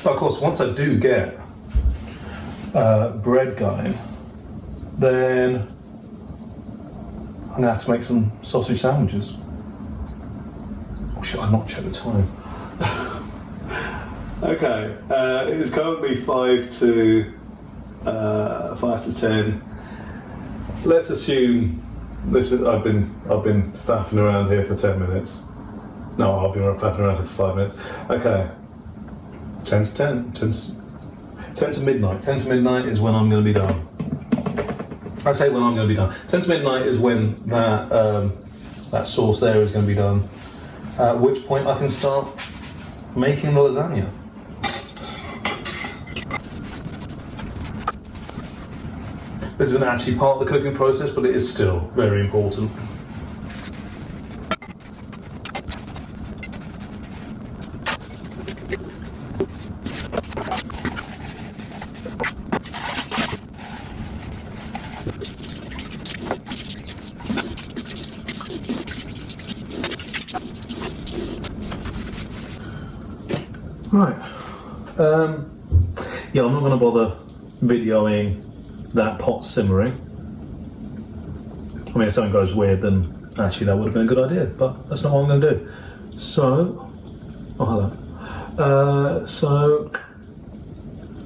But of course, once I do get bread going, then I'm going to have to make some sausage sandwiches. Oh shit, I've not checked the time. Okay, it is currently 5 to 10. Let's assume I've been faffing around here for 10 minutes. No, I've been faffing around here for 5 minutes. Okay, 10 to midnight. 10 to midnight is when I'm going to be done. I say when I'm going to be done. 10 to midnight is when that sauce there is going to be done. At which point I can start making the lasagna. This isn't actually part of the cooking process, but it is still very important. Right. Yeah, I'm not going to bother videoing that pot simmering. I mean, if something goes weird, then actually that would have been a good idea, but that's not what I'm going to do. So, oh hello. So,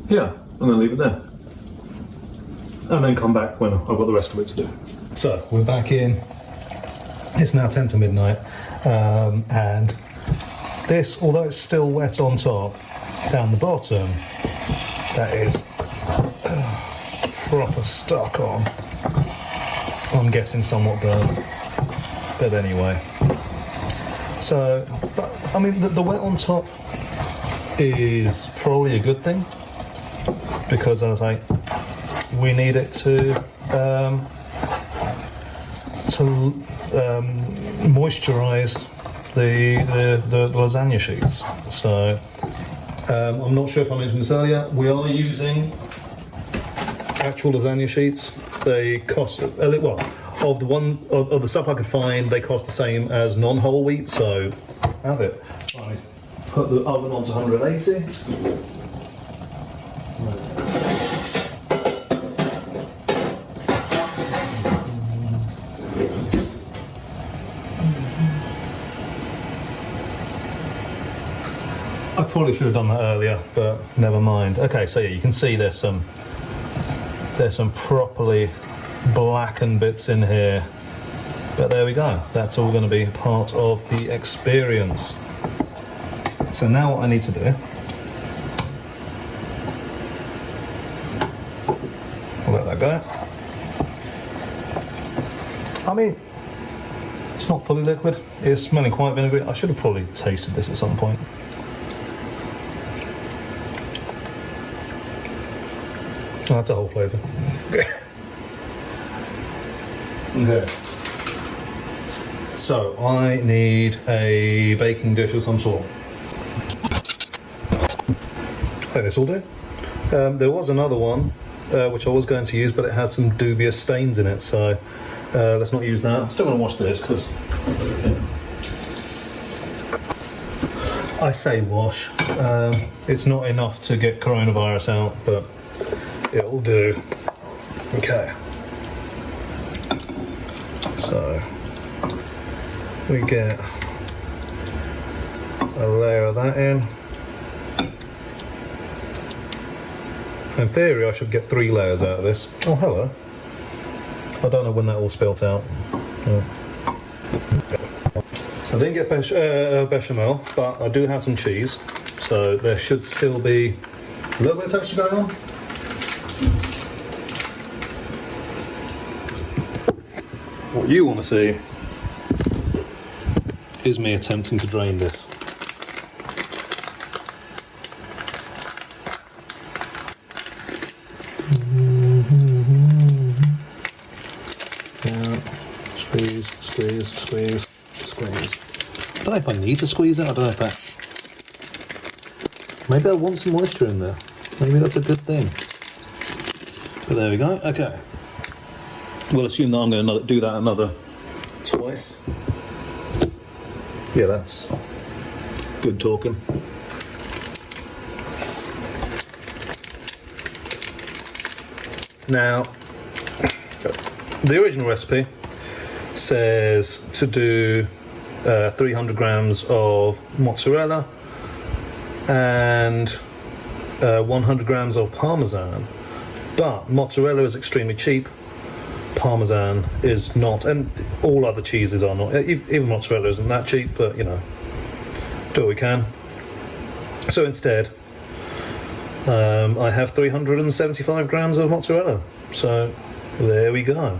yeah, I'm going to leave it there. And then come back when I've got the rest of it to do. So, we're back in. It's now 10 to midnight, and this, although it's still wet on top, down the bottom, that is proper stuck on. I'm guessing somewhat burnt, but anyway. So, but I mean, the wet on top is probably a good thing, because as I say, we need it to moisturize the lasagna sheets. So I'm not sure if I mentioned this earlier, we are using actual lasagna sheets. They cost well, of the stuff I could find, they cost the same as non-whole wheat, so have it. Right, put the oven on to 180. I probably should have done that earlier, but never mind. Okay, so yeah, you can see there's some properly blackened bits in here, but there we go. That's all going to be part of the experience. So now what I need to do, I'll let that go. I mean, it's not fully liquid. It's smelling quite vinegary. I should have probably tasted this at some point. Oh, that's a whole flavour. Okay. So I need a baking dish of some sort. I think this will do. There was another one which I was going to use, but it had some dubious stains in it, so let's not use that. I'm still going to wash this because I say wash. It's not enough to get coronavirus out, but it'll do. Okay. So we get a layer of that in. In theory, I should get 3 layers out of this. Oh, hello. I don't know when that all spilt out. Yeah. So I didn't get bechamel, but I do have some cheese. So there should still be a little bit of texture going on. What you want to see is me attempting to drain this. Squeeze, squeeze, squeeze, squeeze. I don't know if I need to squeeze it, I don't know if that's... Maybe I want some moisture in there. Maybe that's a good thing. But there we go, okay. We'll assume that I'm going to do that another twice. Yeah, that's good talking. Now, the original recipe says to do 300 grams of mozzarella and 100 grams of parmesan, but mozzarella is extremely cheap, parmesan is not, and all other cheeses are not. Even mozzarella isn't that cheap, but you know, do what we can. So instead I have 375 grams of mozzarella, so there we go.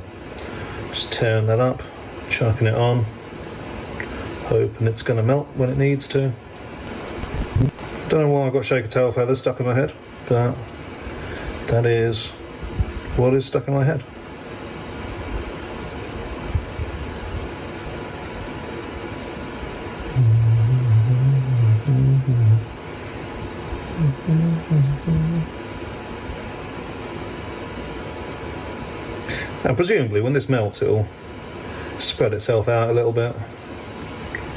Just tearing that up, chucking it on, hoping it's going to melt when it needs to. Don't know why I've got shaker tail feathers stuck in my head, but that is what is stuck in my head. And presumably when this melts it'll spread itself out a little bit,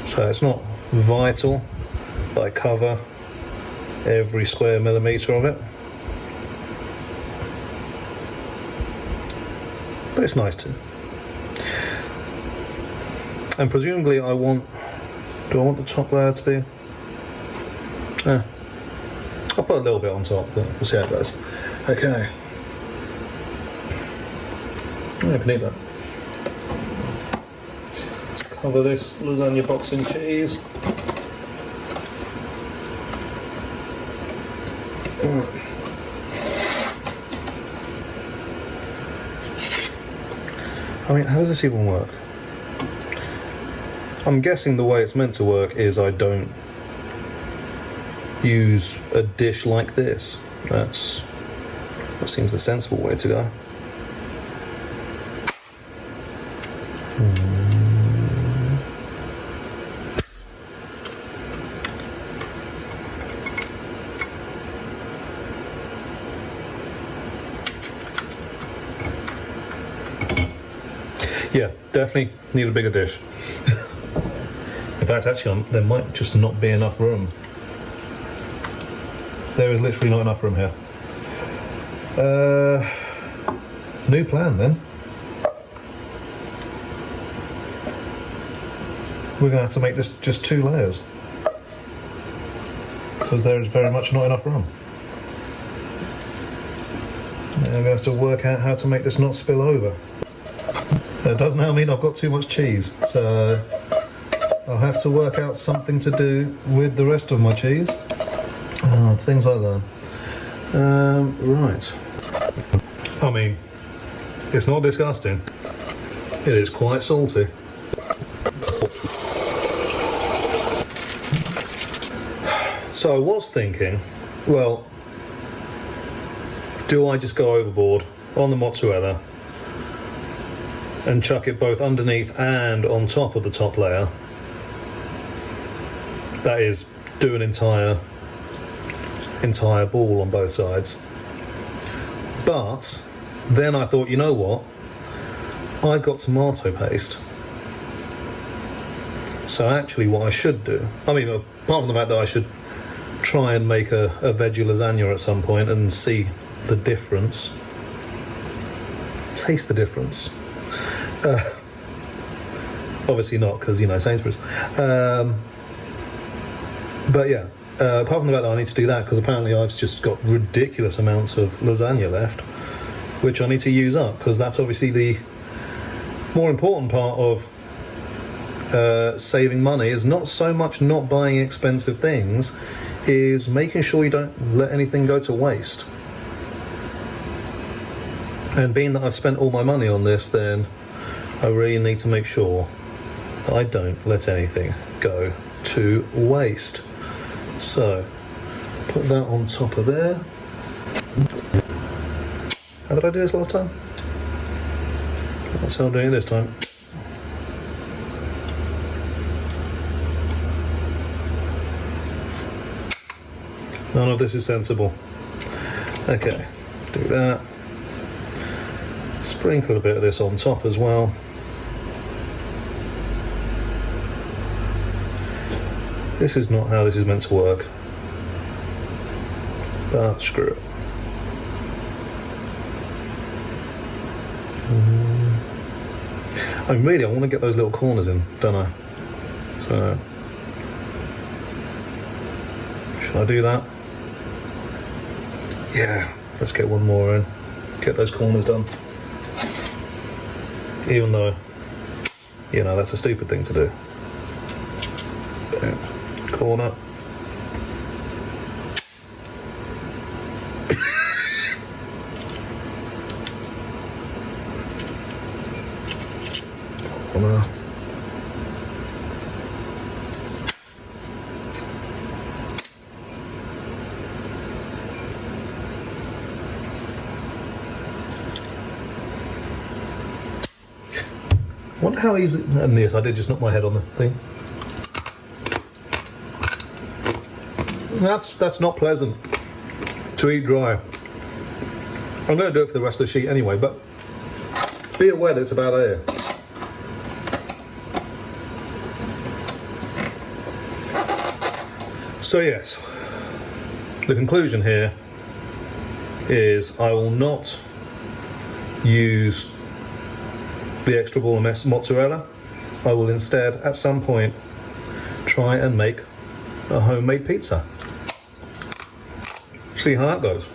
so it's not vital that I cover every square millimetre of it, but it's nice to. And presumably do I want the top layer to be, I'll put a little bit on top, but we'll see how it goes. Okay. I can eat that. Let's cover this lasagna box in cheese. I mean, how does this even work? I'm guessing the way it's meant to work is I don't use a dish like this. That seems the sensible way to go. Yeah, definitely need a bigger dish. In fact, actually, there might just not be enough room. There is literally not enough room here. New plan then. We're going to have to make this just 2 layers. Because there is very much not enough room. And I'm going to have to work out how to make this not spill over. That does now mean I've got too much cheese, so I'll have to work out something to do with the rest of my cheese. Things like that. Right. I mean, it's not disgusting. It is quite salty. So I was thinking, well, do I just go overboard on the mozzarella and chuck it both underneath and on top of the top layer? That is, do an entire ball on both sides. But then I thought, you know what? I've got tomato paste. So actually what I should do, I mean, apart from the fact that I should try and make a veggie lasagna at some point and see the difference, taste the difference. Obviously not, because, you know, Sainsbury's. But yeah, apart from the fact that I need to do that, because apparently I've just got ridiculous amounts of lasagna left, which I need to use up, because that's obviously the more important part of saving money, is not so much not buying expensive things, is making sure you don't let anything go to waste. And being that I've spent all my money on this, then I really need to make sure that I don't let anything go to waste. So, put that on top of there. How did I do this last time? That's how I'm doing it this time. None of this is sensible. Okay, do that. Sprinkle a bit of this on top as well. This is not how this is meant to work. But screw it. I mean, really, I want to get those little corners in, don't I? So, should I do that? Yeah, let's get one more in. Get those corners done. Even though, you know, that's a stupid thing to do. Boom. Corner. Corner. I wonder how easy, and yes, I did just knock my head on the thing. That's not pleasant to eat dry. I'm going to do it for the rest of the sheet anyway, but be aware that it's about here. So yes, the conclusion here is I will not use the extra ball of mozzarella. I will instead, at some point, try and make a homemade pizza. See how that goes.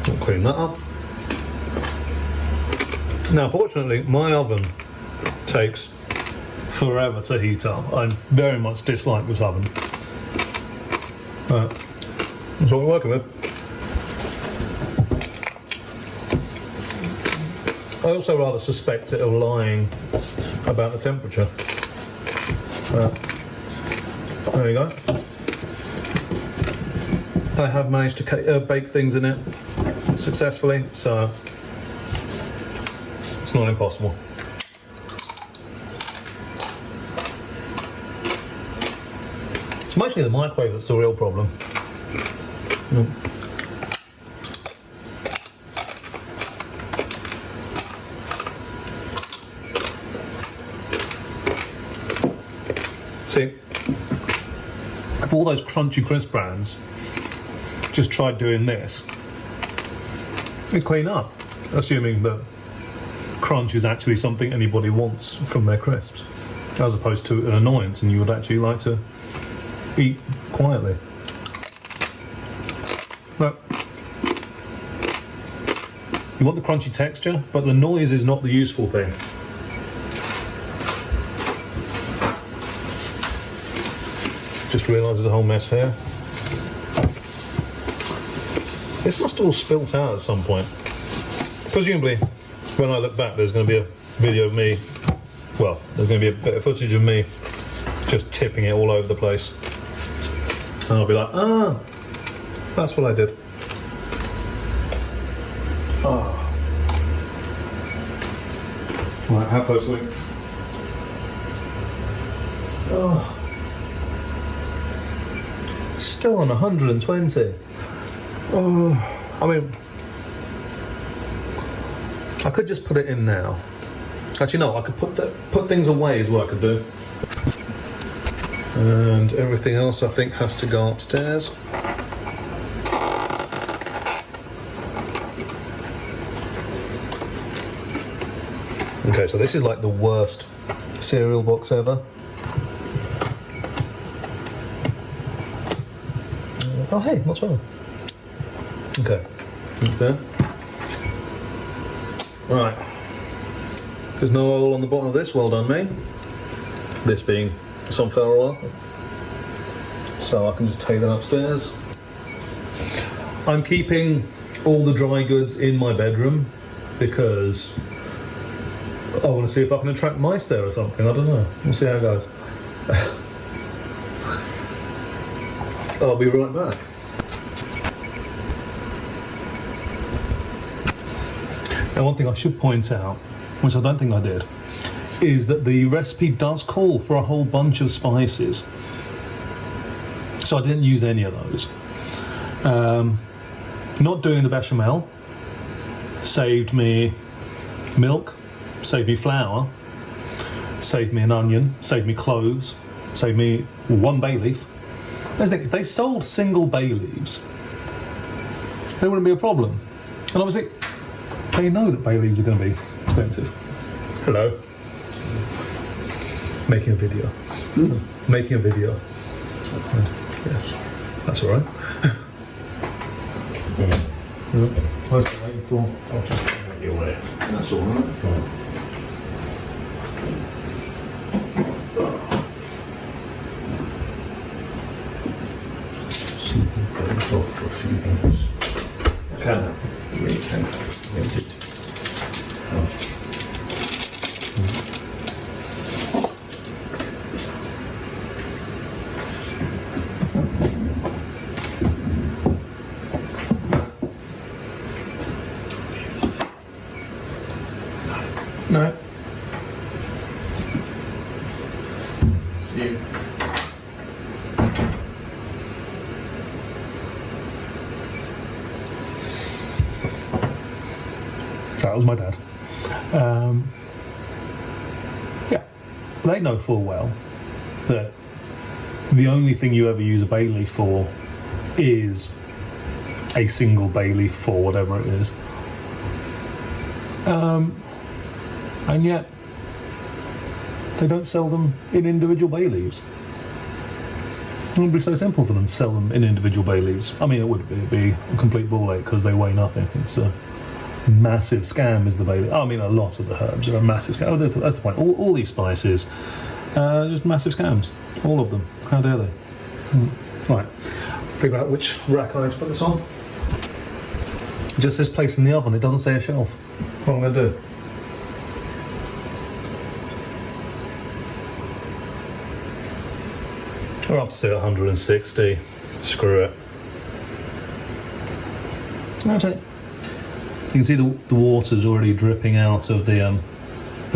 I'll clean that up. Now, fortunately, my oven takes forever to heat up. I very much dislike this oven. But that's what we're working with. I also rather suspect it of lying about the temperature. There we go. I have managed to bake things in it successfully, so it's not impossible. It's mostly the microwave that's the real problem. See, if all those crunchy crisp brands just tried doing this, it'd clean up, assuming that crunch is actually something anybody wants from their crisps, as opposed to an annoyance and you would actually like to eat quietly. No. You want the crunchy texture, but the noise is not the useful thing. Just realised there's a whole mess here. This must have all spilt out at some point. Presumably, when I look back, there's going to be a video of me, well, there's going to be a bit of footage of me just tipping it all over the place. And I'll be like, ah, that's what I did. Oh. Right, how close are we? Oh. Still on 120. Oh, I mean, I could just put it in now. Actually, no, I could put things away is what I could do. And everything else, I think, has to go upstairs. Okay, so this is like the worst cereal box ever. Oh hey, what's wrong? Okay, that's there. Right. There's no oil on the bottom of this, well done me. This being sunflower oil. So I can just take that upstairs. I'm keeping all the dry goods in my bedroom because I want to see if I can attract mice there or something, I don't know. We'll see how it goes. I'll be right back. Now, one thing I should point out, which I don't think I did, is that the recipe does call for a whole bunch of spices. So I didn't use any of those. Not doing the bechamel saved me milk, saved me flour, saved me an onion, saved me cloves, saved me 1 bay leaf. If they sold single bay leaves, there wouldn't be a problem. And obviously, they know that bay leaves are going to be expensive. Hello. Making a video. Making a video. Yes, that's all right. What's the waiting for? I'll just put it your way. That's all right. Put it off for a few minutes. Can. You can. Make it. No. See you. So that was my dad. Yeah, they know full well that the only thing you ever use a bay leaf for is a single bay leaf for whatever it is. And yet they don't sell them in individual bay leaves. It would be so simple for them to sell them in individual bay leaves. I mean, it would be, it'd be a complete ball ache because they weigh nothing. It's a massive scam is the bay leaf. I mean, a lot of the herbs are a massive scam. Oh, that's the point. All these spices, just massive scams. All of them. How dare they? Right. Figure out which rack I need to put this on. It just says place in the oven. It doesn't say a shelf. What am I going to do? We're up to 160. Screw it. Okay. You can see the water's already dripping out of the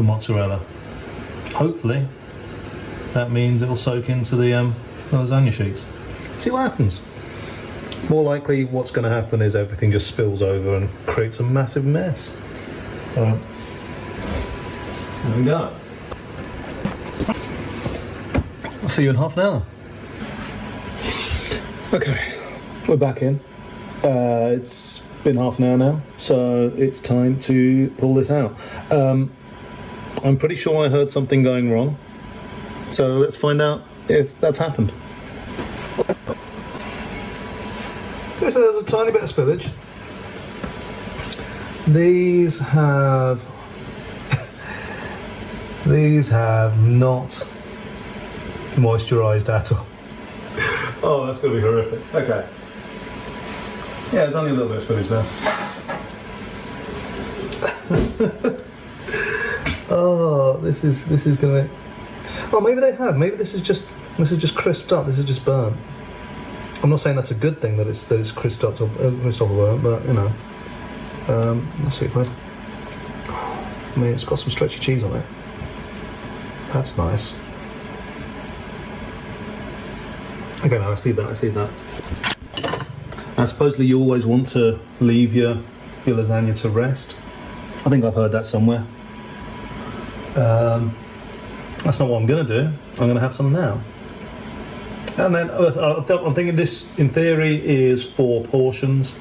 mozzarella. Hopefully, that means it'll soak into the lasagna sheets. See what happens. More likely, what's going to happen is everything just spills over and creates a massive mess. There we go. I'll see you in half an hour. Okay, we're back in. It's been half an hour now, so it's time to pull this out. I'm pretty sure I heard something going wrong, so let's find out if that's happened. Okay, so there's a tiny bit of spillage. These have not moisturised at all. Oh, that's going to be horrific. Okay. Yeah, there's only a little bit of spillage there. Oh, this is going to. Oh, maybe they have. Maybe this is just crisped up. This is just burnt. I'm not saying that's a good thing that it's crisped up or burnt, but you know. Let's see if I mean, it's got some stretchy cheese on it. That's nice. Okay, no, I see that. And supposedly you always want to leave your lasagna to rest. I think I've heard that somewhere. That's not what I'm going to do. I'm going to have some now. And then I'm thinking this, in theory, is 4 portions.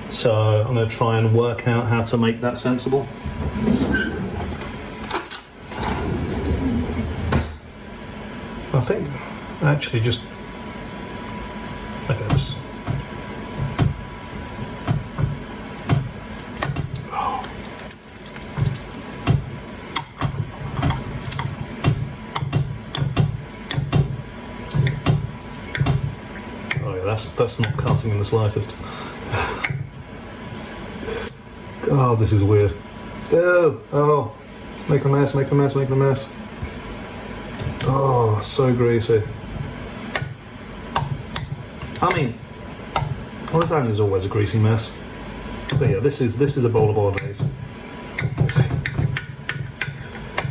So I'm going to try and work out how to make that sensible. think actually just okay. This. That's not cutting in the slightest. Oh, this is weird. Oh, make a mess, make a mess, make a mess. Oh, so greasy. I mean, lasagna is always a greasy mess. But yeah, this is a bowl of bolognese.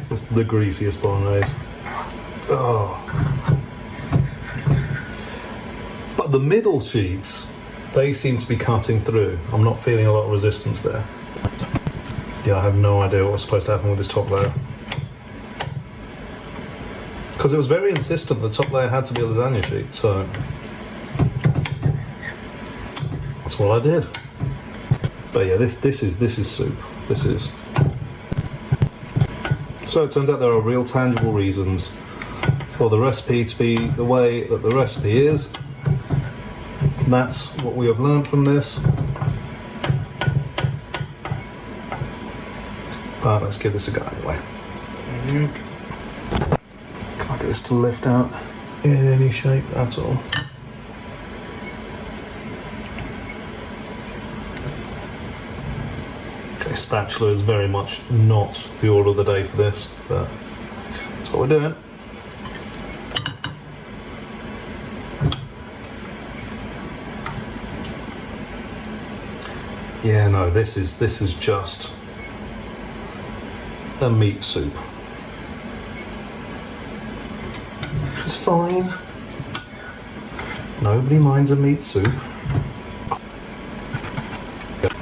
Just the greasiest bolognese. Oh. But the middle sheets, they seem to be cutting through. I'm not feeling a lot of resistance there. Yeah, I have no idea what's supposed to happen with this top layer. Because it was very insistent the top layer had to be a lasagna sheet, so that's what I did. But yeah, this is soup. This is. So it turns out there are real tangible reasons for the recipe to be the way that the recipe is. And that's what we have learned from this. But let's give this a go anyway. Can I get this to lift out in any shape at all? Okay, spatula is very much not the order of the day for this, but that's what we're doing. Yeah, no, this is just a meat soup. Which is fine. Nobody minds a meat soup.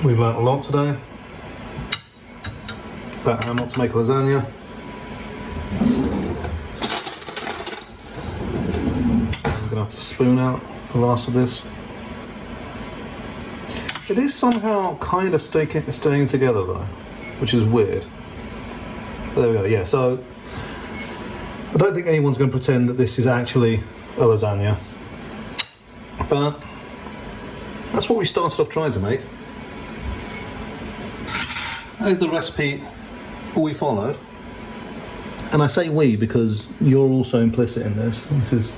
We've learnt a lot today about how not to make a lasagna. I'm gonna have to spoon out the last of this. It is somehow kind of staying together though, which is weird. There we go, yeah, so I don't think anyone's going to pretend that this is actually a lasagna, but that's what we started off trying to make. That is the recipe we followed. And I say we because you're also implicit in this. This is...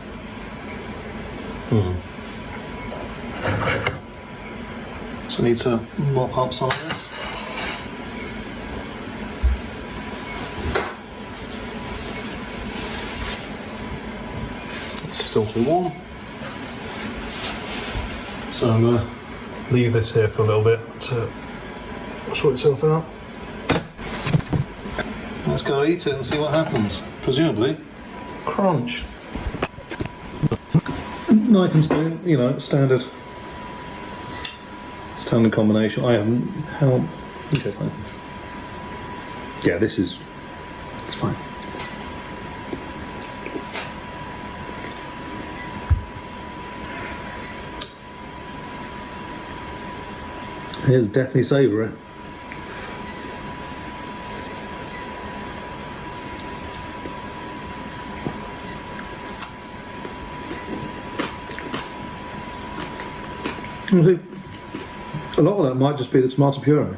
So I need to mop up some of this. It's still too warm. So I'm going to leave this here for a little bit to sort itself out. Let's go eat it and see what happens. Presumably, crunch. Knife and spoon, you know, standard combination. I haven't. How? Okay, fine. Yeah, this is. It's fine. It's definitely savoury. I think a lot of that might just be the tomato puree.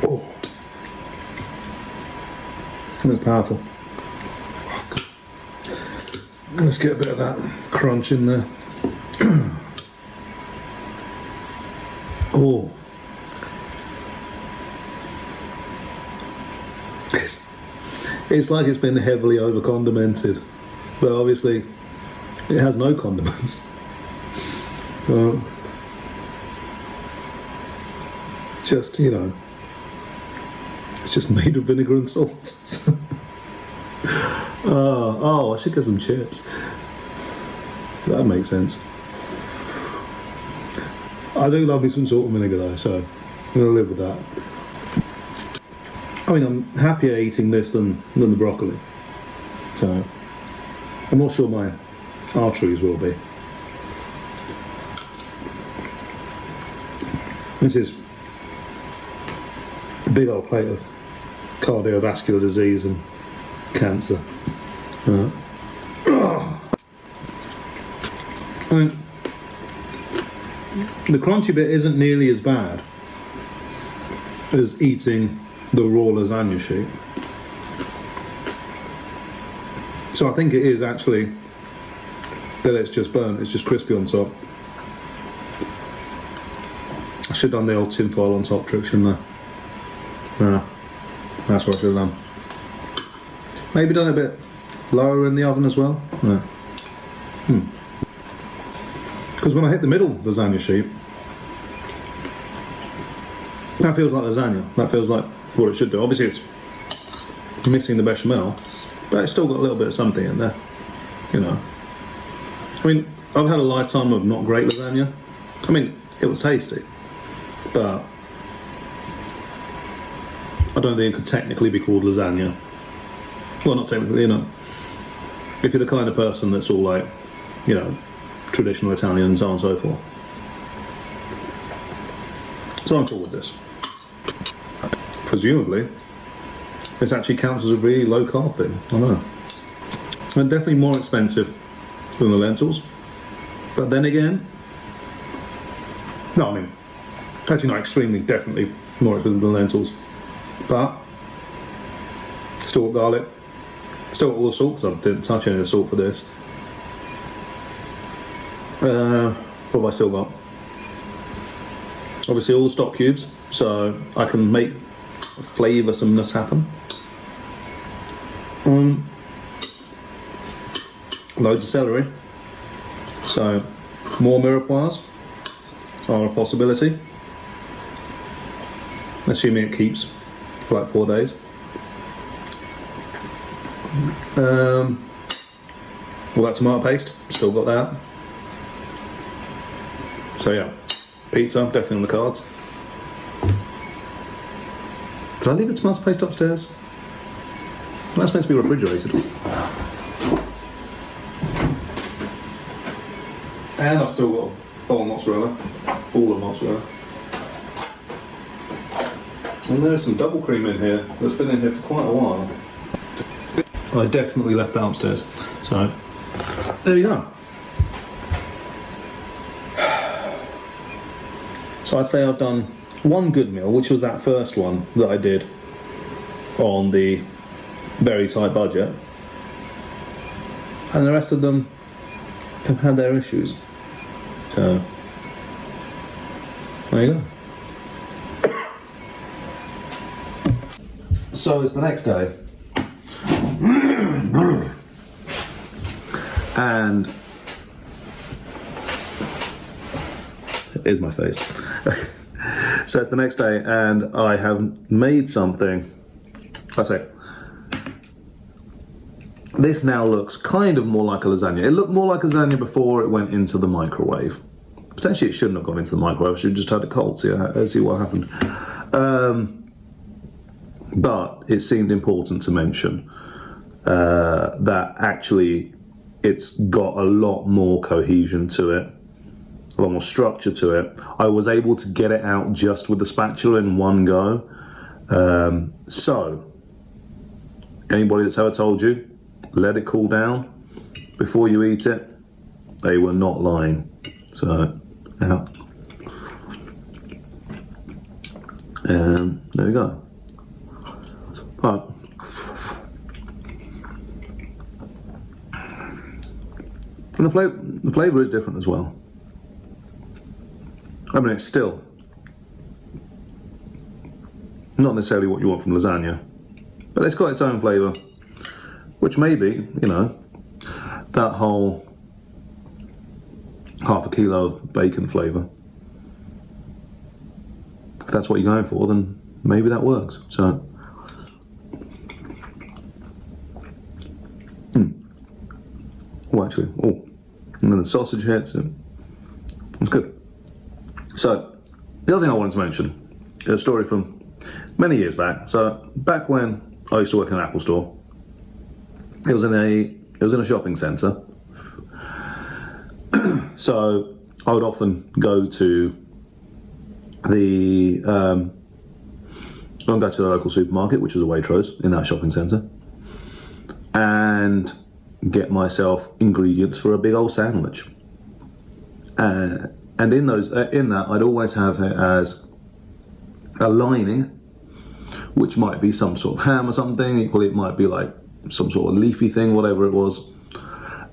Oh, that's powerful. Let's get a bit of that crunch in there. Oh, it's like it's been heavily over condimented, but obviously it has no condiments. Just, you know, it's just made with vinegar and salt. Oh, I should get some chips. That makes sense. I do love me some salt and vinegar though, so I'm going to live with that. I mean, I'm happier eating this than the broccoli. So, I'm not sure my arteries will be. This is a big old plate of cardiovascular disease and cancer. I mean, the crunchy bit isn't nearly as bad as eating the raw lasagna sheet. So I think it is actually that it's just burnt, it's just crispy on top. I should have done the old tinfoil on top trick, shouldn't I? Yeah, that's what I should have done. Maybe done it a bit lower in the oven as well. Yeah. Because when I hit the middle lasagna sheet, that feels like lasagna. That feels like what it should do. Obviously it's missing the bechamel, but it's still got a little bit of something in there, you know. I mean, I've had a lifetime of not great lasagna. I mean, it was tasty, but I don't think it could technically be called lasagna. Well, not technically, you know. If you're the kind of person that's all like, you know, traditional Italian and so on and so forth. So I'm cool with this. Presumably, this actually counts as a really low carb thing. I don't know. And definitely more expensive than the lentils. But then again, no, I mean, actually not extremely, definitely more expensive than the lentils. But still got garlic, still got all the salt, because I didn't touch any of the salt for this. What have I still got? Obviously all the stock cubes, so I can make flavourosomeness happen. Loads of celery, so more mirepoix are a possibility, assuming it keeps for like 4 days. All that tomato paste, still got that. So yeah, pizza, definitely on the cards. Did I leave the tomato paste upstairs? That's meant to be refrigerated. And I've still got a bowl of mozzarella, all of mozzarella. And there's some double cream in here that's been in here for quite a while. I definitely left that upstairs. So, there you go. So I'd say I've done one good meal, which was that first one that I did on the very tight budget. And the rest of them have had their issues. So, there you go. So it's the next day. And here's my face. So it's the next day and I have made something. I say, this now looks kind of more like a lasagna. It looked more like a lasagna before it went into the microwave. Potentially it shouldn't have gone into the microwave. I should have just had it cold, see what happened. But it seemed important to mention that actually it's got a lot more cohesion to it, a lot more structure to it. I was able to get it out just with the spatula in one go. So, anybody that's ever told you, let it cool down before you eat it, they were not lying. So, yeah. There you go. But and the flavour is different as well. I mean, it's still not necessarily what you want from lasagna, but it's got its own flavour, which may be, you know, that whole half a kilo of bacon flavour. If that's what you're going for, then maybe that works. So. Oh, actually, and then the sausage hits, and it's good. So, the other thing I wanted to mention is a story from many years back. So, back when I used to work in an Apple store, it was in a shopping centre. So, I would often go to the local supermarket, which was a Waitrose in that shopping centre, and get myself ingredients for a big old sandwich. And in that, I'd always have it as a lining, which might be some sort of ham or something. Equally, it might be like some sort of leafy thing, whatever it was.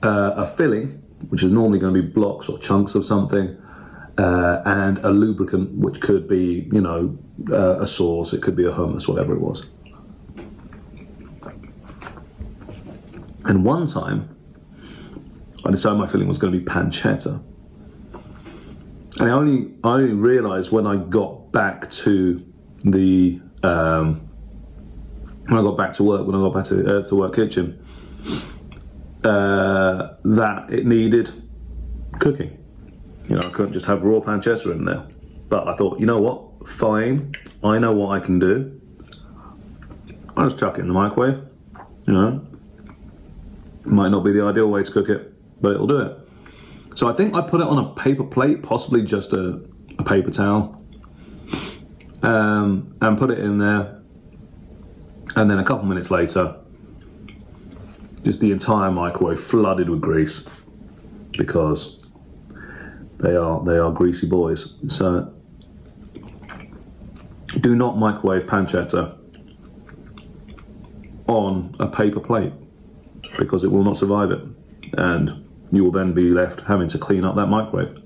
A filling, which is normally going to be blocks or chunks of something, and a lubricant, which could be, you know, a sauce. It could be a hummus, whatever it was. And one time, I decided my filling was going to be pancetta. And I only realised when I got back to the when I got back to work kitchen, that it needed cooking. You know, I couldn't just have raw pancetta in there. But I thought, you know what? Fine. I know what I can do. I'll just chuck it in the microwave. You know, it might not be the ideal way to cook it, but it'll do it. So I think I put it on a paper plate, possibly just a paper towel, and put it in there. And then a couple minutes later, just the entire microwave flooded with grease, because they are greasy boys. So do not microwave pancetta on a paper plate, because it will not survive it, and you will then be left having to clean up that microwave.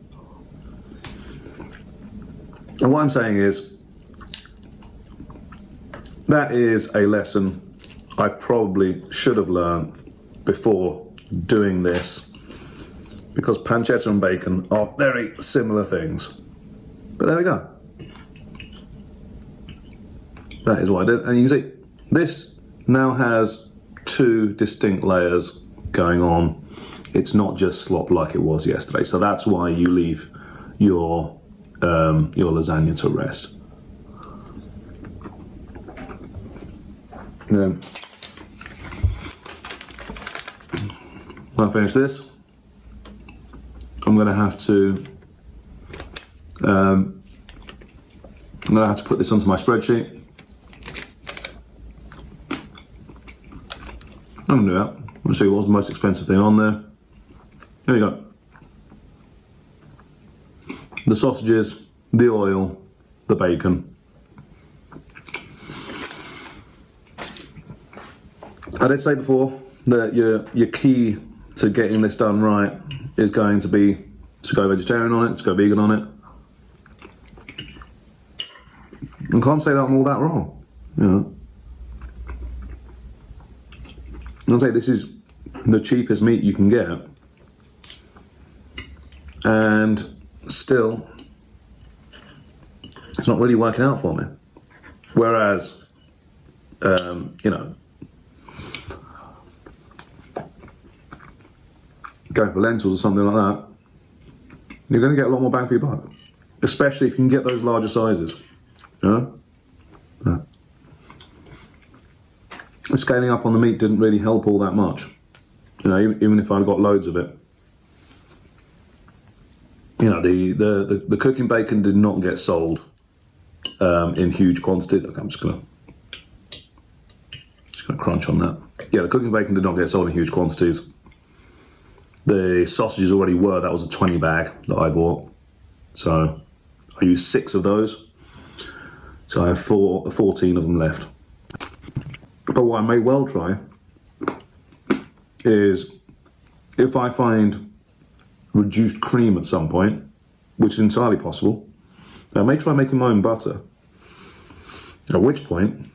And what I'm saying is, that is a lesson I probably should have learned before doing this, because pancetta and bacon are very similar things. But there we go. That is what I did. And you can see, this now has two distinct layers going on. It's not just slop like it was yesterday. So that's why you leave your lasagna to rest. Then, when I finish this, I'm going to have to put this onto my spreadsheet. I'm going to do that. I'll show you what's the most expensive thing on there. There you go. The sausages, the oil, the bacon. I did say before that your key to getting this done right is going to be to go vegetarian on it, to go vegan on it. I can't say that I'm all that wrong, you know. I'll say this is the cheapest meat you can get, and still it's not really working out for me. Whereas, you know, going for lentils or something like that, you're going to get a lot more bang for your buck, especially if you can get those larger sizes. You know, the scaling up on the meat didn't really help all that much. You know, even if I'd got loads of it. You know, the cooking bacon did not get sold in huge quantities. Okay, I'm just gonna crunch on that. Yeah, the cooking bacon did not get sold in huge quantities. The sausages already were. That was a 20 bag that I bought. So I used 6 of those. So I have 14 of them left. But what I may well try is, if I find reduced cream at some point, which is entirely possible, I may try making my own butter. At which point,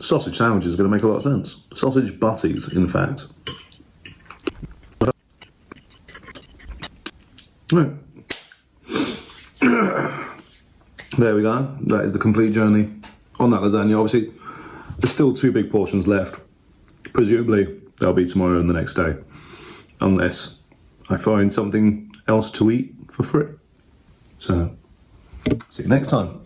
sausage sandwiches are going to make a lot of sense. Sausage butties, in fact. Right. There we go. That is the complete journey on that lasagna. Obviously, there's still 2 big portions left. Presumably, they'll be tomorrow and the next day, unless I find something else to eat for free. So, see you next time.